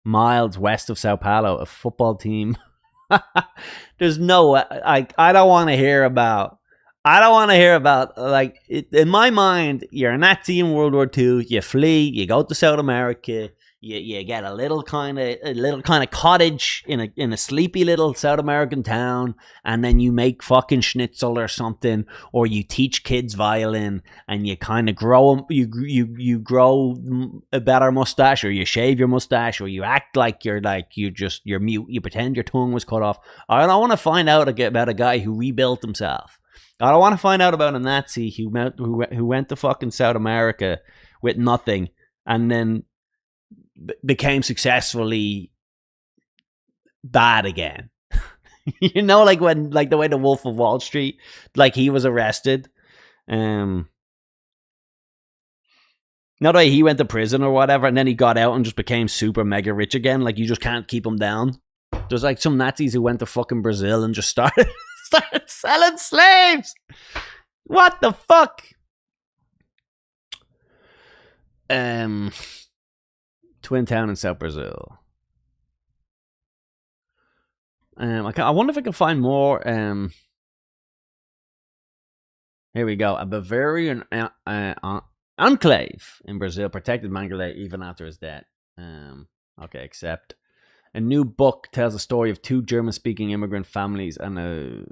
miles west of Sao Paulo, a football team. There's no, I don't want to hear about, like, in my mind, you're a Nazi in World War II, you flee, you go to South America, you get a little kind of cottage in a sleepy little South American town, and then you make fucking schnitzel or something, or you teach kids violin, and you kind of grow grow a better mustache, or you shave your mustache, or you act like you're mute, you pretend your tongue was cut off. I don't want to find out about a guy who rebuilt himself. I don't want to find out about a Nazi who went to fucking South America with nothing, and then became successfully bad again. You know, like the way the Wolf of Wall Street, like he was arrested. Not the way he went to prison or whatever, and then he got out and just became super mega rich again. Like you just can't keep him down. There's like some Nazis who went to fucking Brazil and just started selling slaves. What the fuck? Twin town in South Brazil. I wonder if I can find more. Here we go. A Bavarian enclave in Brazil protected Mengele even after his death. Okay, except a new book tells the story of two German-speaking immigrant families and a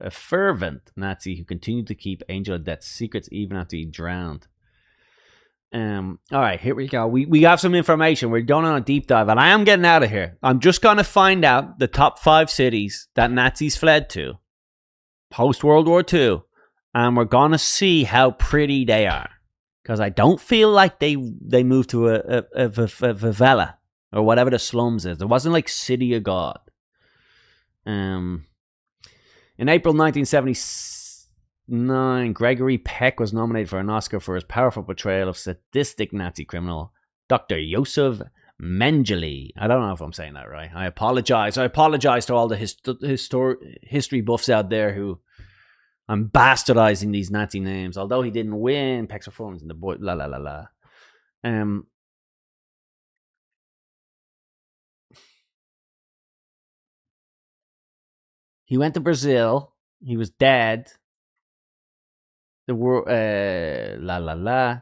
fervent Nazi who continued to keep Angel of Death's secrets even after he drowned. All right, here we go. We have some information. We're going on a deep dive, and I am getting out of here. I'm just going to find out the top 5 cities that Nazis fled to post-World War II, and we're going to see how pretty they are. Because I don't feel like they moved to a favela or whatever the slums is. It wasn't like City of God. In April 1979, Gregory Peck was nominated for an Oscar for his powerful portrayal of sadistic Nazi criminal Dr. Josef Mengele. I don't know if I'm saying that right. I apologize. I apologize to all the history buffs out there who I'm bastardizing these Nazi names. Although he didn't win, Peck's performance in the boy, la la la la. He went to Brazil. He was dead. The world, la la la.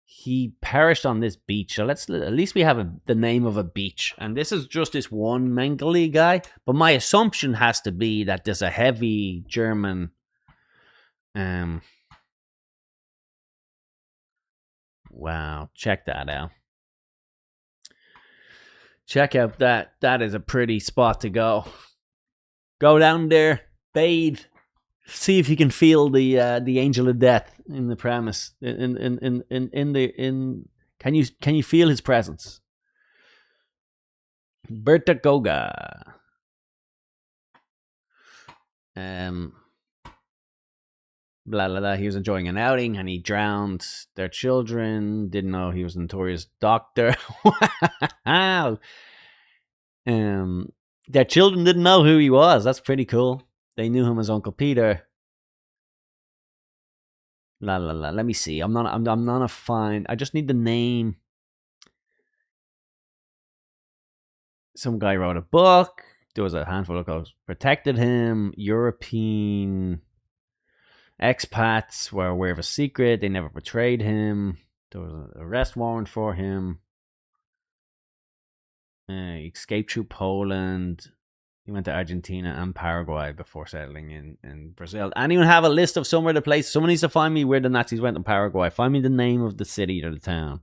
He perished on this beach. So at least we have the name of a beach. And this is just this one Mengele guy. But my assumption has to be that there's a heavy German. Wow, check that out. Check out that. That is a pretty spot to go. Go down there, bathe, see if you can feel the angel of death in the premise. Can you feel his presence? Berta Goga. Blah blah blah. He was enjoying an outing and he drowned their children. Didn't know he was a notorious doctor. Wow. Their children didn't know who he was. That's pretty cool. They knew him as Uncle Peter. La la la. Let me see. I'm not a find. I just need the name. Some guy wrote a book. There was a handful of guys protected him. European expats were aware of a secret. They never betrayed him. There was an arrest warrant for him. He escaped through Poland. He went to Argentina and Paraguay before settling in Brazil. Anyone have a list of somewhere the place? Someone needs to find me where the Nazis went in Paraguay. Find me the name of the city or the town.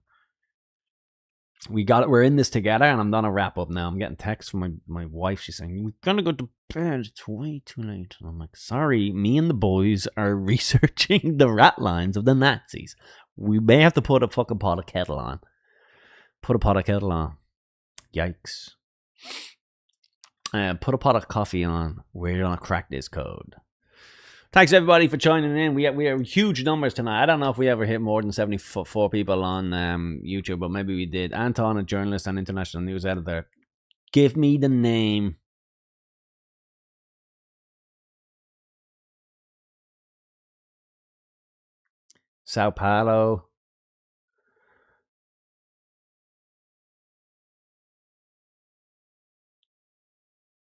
We got it. We're in this together, and I'm gonna wrap up now. I'm getting texts from my wife. She's saying, "We're gonna go to bed. It's way too late." And I'm like, "Sorry, me and the boys are researching the rat lines of the Nazis. We may have to put a fucking pot of kettle on. Put a pot of kettle on. Yikes. Put a pot of coffee on. We're gonna crack this code." Thanks everybody for joining in. We have huge numbers tonight. I don't know if we ever hit more than 74 people on YouTube, but maybe we did. Anton, a journalist and international news editor. Give me the name. Sao Paulo.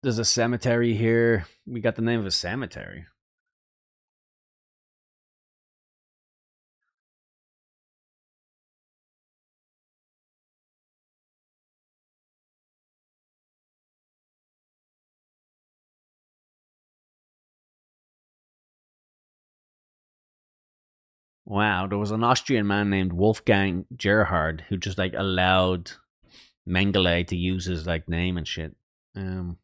There's a cemetery here. We got the name of a cemetery. Wow, there was an Austrian man named Wolfgang Gerhard who just like allowed Mengele to use his like name and shit. All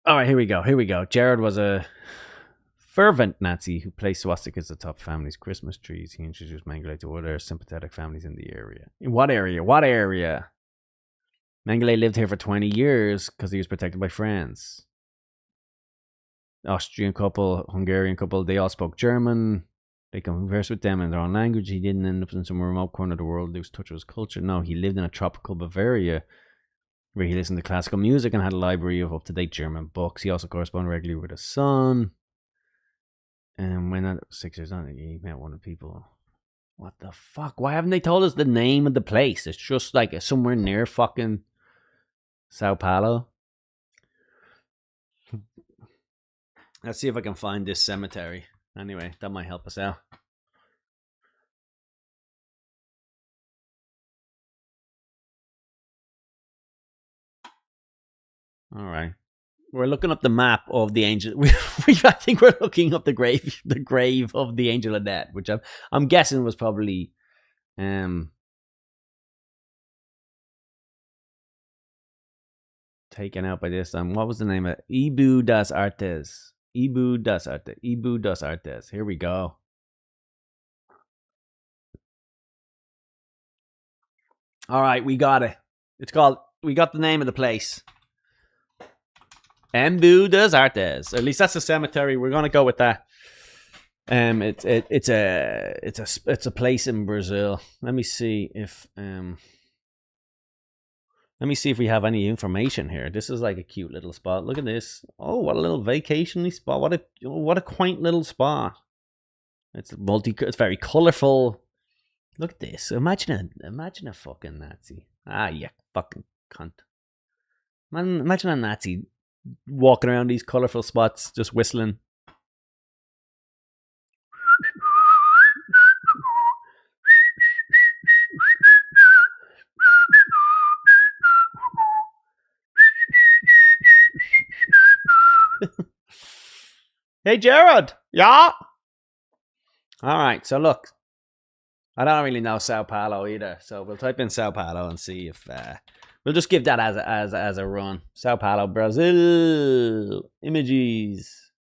right, here we go. Gerhard was a fervent Nazi who placed swastikas atop families' Christmas trees. He introduced Mengele to other sympathetic families in the area. In what area? Mengele lived here for 20 years because he was protected by friends. Austrian couple, Hungarian couple, they all spoke German. They conversed with them in their own language. He didn't end up in some remote corner of the world, lose touch with his culture. No, he lived in a tropical Bavaria where he listened to classical music and had a library of up-to-date German books. He also corresponded regularly with his son. And when at 6 years old, he met one of the people. What the fuck? Why haven't they told us the name of the place? It's just like somewhere near fucking Sao Paulo. Let's see if I can find this cemetery. Anyway, that might help us out. All right, we're looking up the map of the angel. I think we're looking up the grave of the Angel of Death, which I'm guessing was probably taken out by this time. What was the name of it? Ibu das Artes. Ibu das Artes. Here we go. All right, we got it. We got the name of the place. Ibu das Artes. At least that's the cemetery. We're gonna go with that. It's a place in Brazil. Let me see if we have any information here. This is like a cute little spot. Look at this. Oh, what a little vacation-y spot. What a quaint little spot. It's very colorful. Look at this. Imagine a fucking Nazi. Ah, you fucking cunt. Man, imagine a Nazi walking around these colorful spots, just whistling. Hey, Jared. Yeah? All right, so look. I don't really know Sao Paulo either, so we'll type in Sao Paulo and see if... we'll just give that as a run. Sao Paulo, Brazil. Images.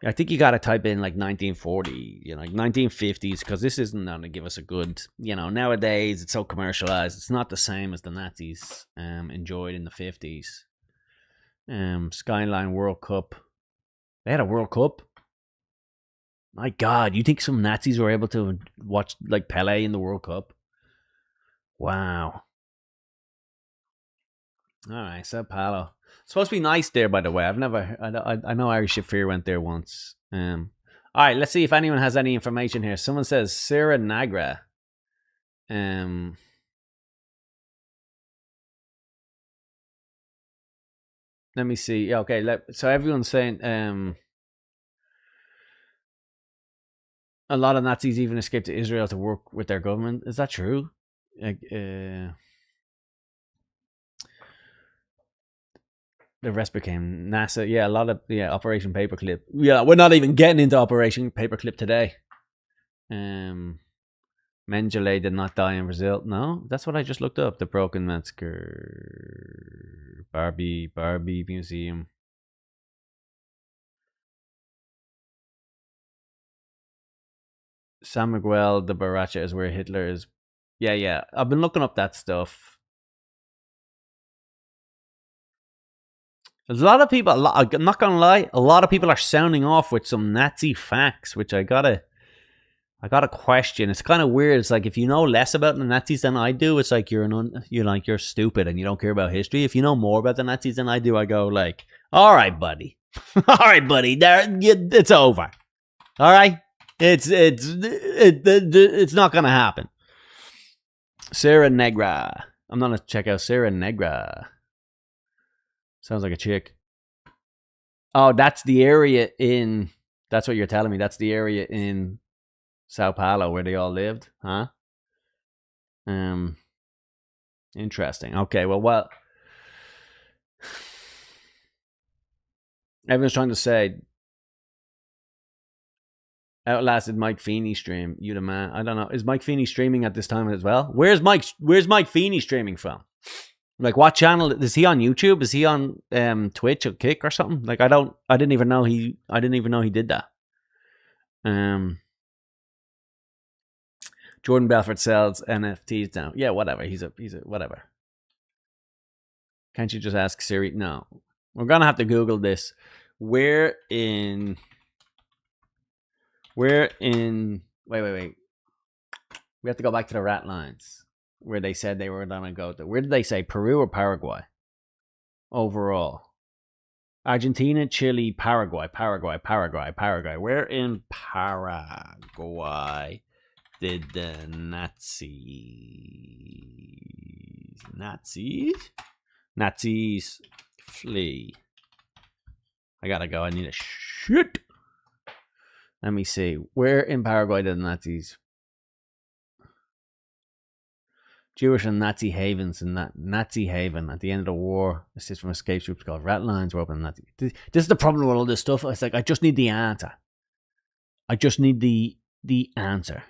I think you got to type in like 1940, like 1950s, because this isn't going to give us a good... nowadays it's so commercialized. It's not the same as the Nazis enjoyed in the 50s. Skyline World Cup. They had a World Cup. My God, you think some Nazis were able to watch like Pele in the World Cup? Wow. All right, Sao Paulo. It's supposed to be nice there, by the way. I know Irish Shafir went there once. All right, let's see if anyone has any information here. Someone says Sierra Negra. Let me see. Yeah, okay. So everyone's saying a lot of Nazis even escaped to Israel to work with their government. Is that true? The rest became NASA. Yeah, a lot of Operation Paperclip. Yeah, we're not even getting into Operation Paperclip today. Mengele did not die in Brazil. No, that's what I just looked up. The Broken Metzger Barbie Museum. San Miguel de Baracha is where Hitler is. Yeah. I've been looking up that stuff. There's a lot of people, I'm not gonna lie, a lot of people are sounding off with some Nazi facts, which I gotta question. It's kind of weird. It's like if you know less about the Nazis than I do, it's like you're stupid and you don't care about history. If you know more about the Nazis than I do, I go like, all right, buddy, it's over. All right, it's not gonna happen. Sierra Negra. I'm gonna check out Sierra Negra. Sounds like a chick. Oh, that's the area in. That's what you're telling me. That's the area in Sao Paulo where they all lived, huh? Interesting. Okay, well, everyone's trying to say outlasted Mike Feeney stream. You the man. I don't know. Is Mike Feeney streaming at this time as well? Where's Mike Feeney streaming from? Like, what channel is he on? YouTube? Is he on Twitch or Kick or something? Like, I didn't even know he did that. Jordan Belfort sells NFTs now. Yeah, whatever. He's a whatever. Can't you just ask Siri? No, we're gonna have to Google this. Where in? Wait. We have to go back to the rat lines. Where they said they were going to go to. Where did they say? Peru or Paraguay? Overall. Argentina, Chile, Paraguay. Where in Paraguay did the Nazis flee? I gotta go. I need a shit. Let me see. Where in Paraguay did the Nazis? Jewish and Nazi havens and Nazi haven at the end of the war. Assist from escape groups called rat lines were open. Nazi. This is the problem with all this stuff. It's like I just need the answer. I just need the answer.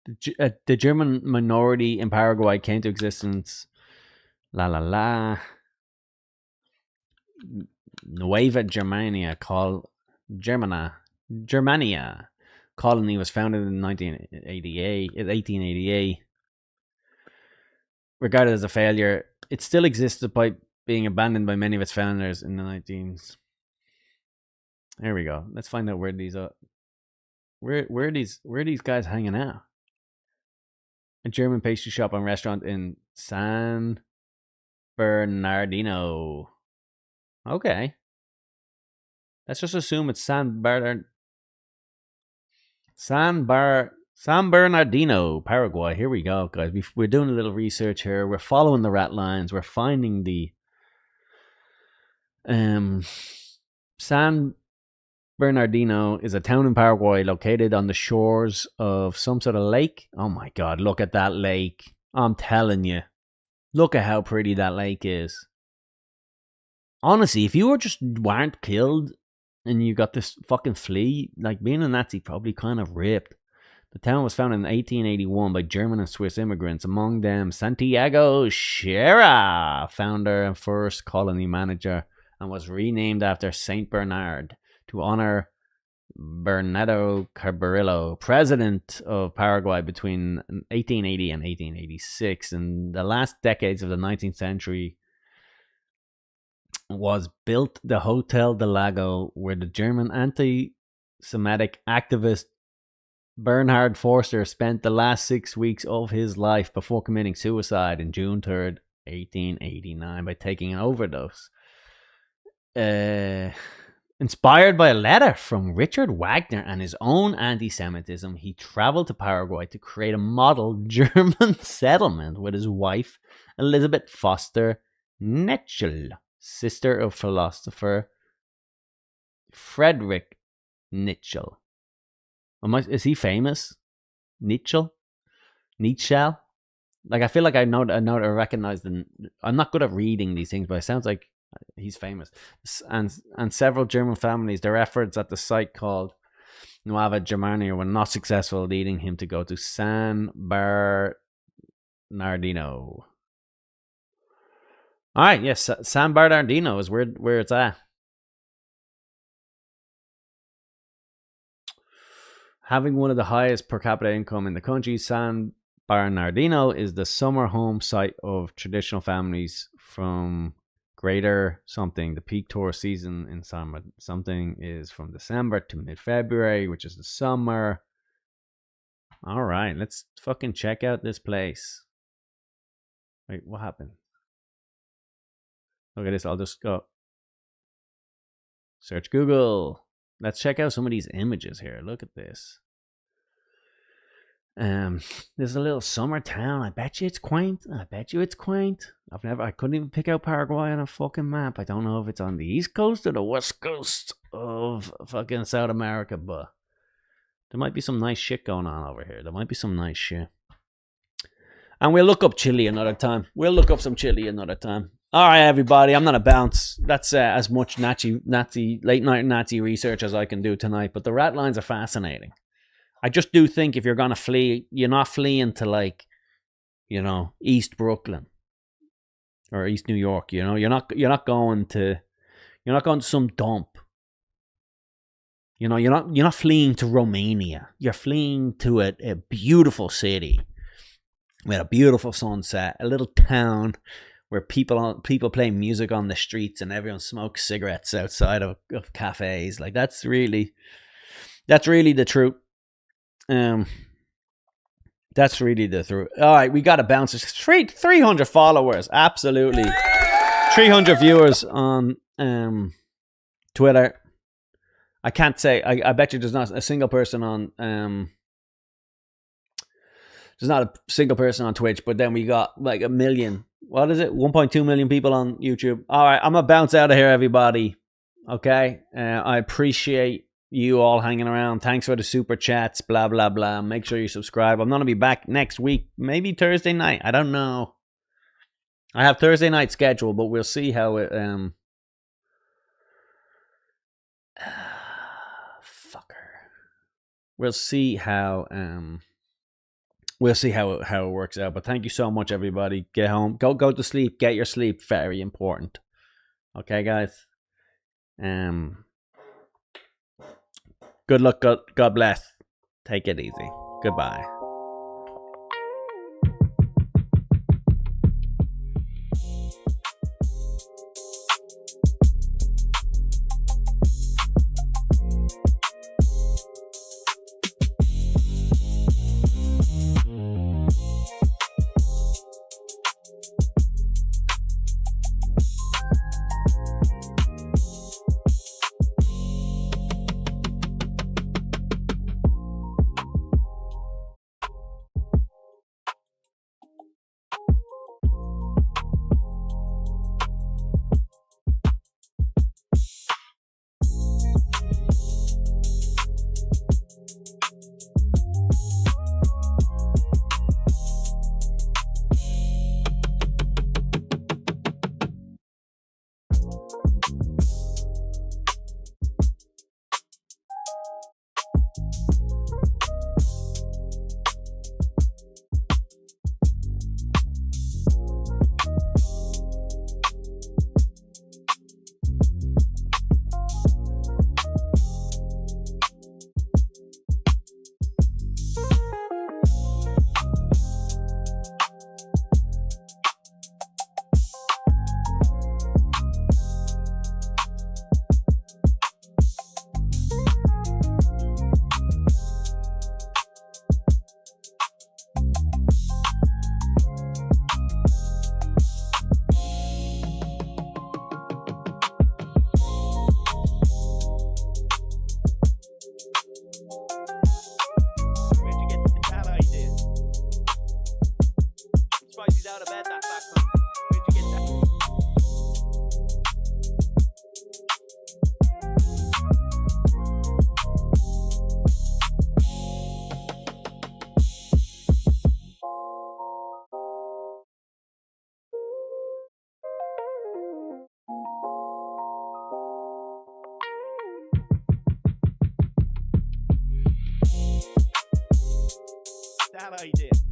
The German minority in Paraguay came to existence. Nueva Germania called Germania colony was founded in 1888. Regarded as a failure, it still exists despite being abandoned by many of its founders in the 19s. There we go. Let's find out where these are. Where are these guys hanging out? A German pastry shop and restaurant in San Bernardino. Okay. Let's just assume it's San Bernardino, Paraguay. Here we go, guys. We're doing a little research here. We're following the rat lines. We're finding the San Bernardino is a town in Paraguay located on the shores of some sort of lake. Oh my God, look at that lake. I'm telling you. Look at how pretty that lake is. Honestly, if you weren't killed and you got this fucking flea, like being a Nazi probably kind of ripped. The town was founded in 1881 by German and Swiss immigrants, among them Santiago Scherer, founder and first colony manager, and was renamed after Saint Bernard to honor Bernardo Cabrillo, president of Paraguay between 1880 and 1886. In the last decades of the 19th century was built the Hotel del Lago, where the German Semitic activist Bernhard Forster spent the last 6 weeks of his life before committing suicide on June 3rd, 1889 by taking an overdose. Inspired by a letter from Richard Wagner and his own anti-Semitism, he traveled to Paraguay to create a model German settlement with his wife, Elizabeth Foster Netschel, sister of philosopher Friedrich Nietzsche. Is he famous? Nietzsche? Like, I feel like I recognize the. I'm not good at reading these things, but it sounds like he's famous. And several German families, their efforts at the site called Nuova Germania were not successful, leading him to go to San Bernardino. All right, yes, San Bernardino is where it's at. Having one of the highest per capita income in the country, San Bernardino is the summer home site of traditional families from Greater something. The peak tourist season in summer something is from December to mid-February, which is the summer. All right, let's fucking check out this place. Wait, what happened? Look at this. I'll just go search Google. Let's check out some of these images here. Look at this. There's a little summer town. I bet you it's quaint. I couldn't even pick out Paraguay on a fucking map. I don't know if it's on the east coast or the west coast of fucking South America, but there might be some nice shit going on over here. There might be some nice shit. And we'll look up Chile another time. All right, everybody. I'm not a bounce. That's as much Nazi late night Nazi research as I can do tonight. But the rat lines are fascinating. I just do think if you're gonna flee, you're not fleeing to, like, you know, East Brooklyn or East New York. You know, you're not going to some dump. You know, you're not fleeing to Romania. You're fleeing to a beautiful city with a beautiful sunset, a little town where people play music on the streets and everyone smokes cigarettes outside of cafes. Like, that's really the truth. That's really the truth. All right, we got to bounce. 300 followers, absolutely. 300 viewers on Twitter. I can't say. I bet you there's not a single person on. There's not a single person on Twitch, but then we got like 1 million. What is it? 1.2 million people on YouTube. All right, I'm gonna bounce out of here, everybody. Okay, I appreciate you all hanging around. Thanks for the super chats. Blah blah blah. Make sure you subscribe. I'm gonna be back next week, maybe Thursday night. I don't know. I have Thursday night scheduled, but we'll see how it. We'll see how it works out. But thank you so much, everybody. Get home. Go to sleep. Get your sleep. Very important. Okay, guys. Good luck. God bless. Take it easy. Goodbye. that idea.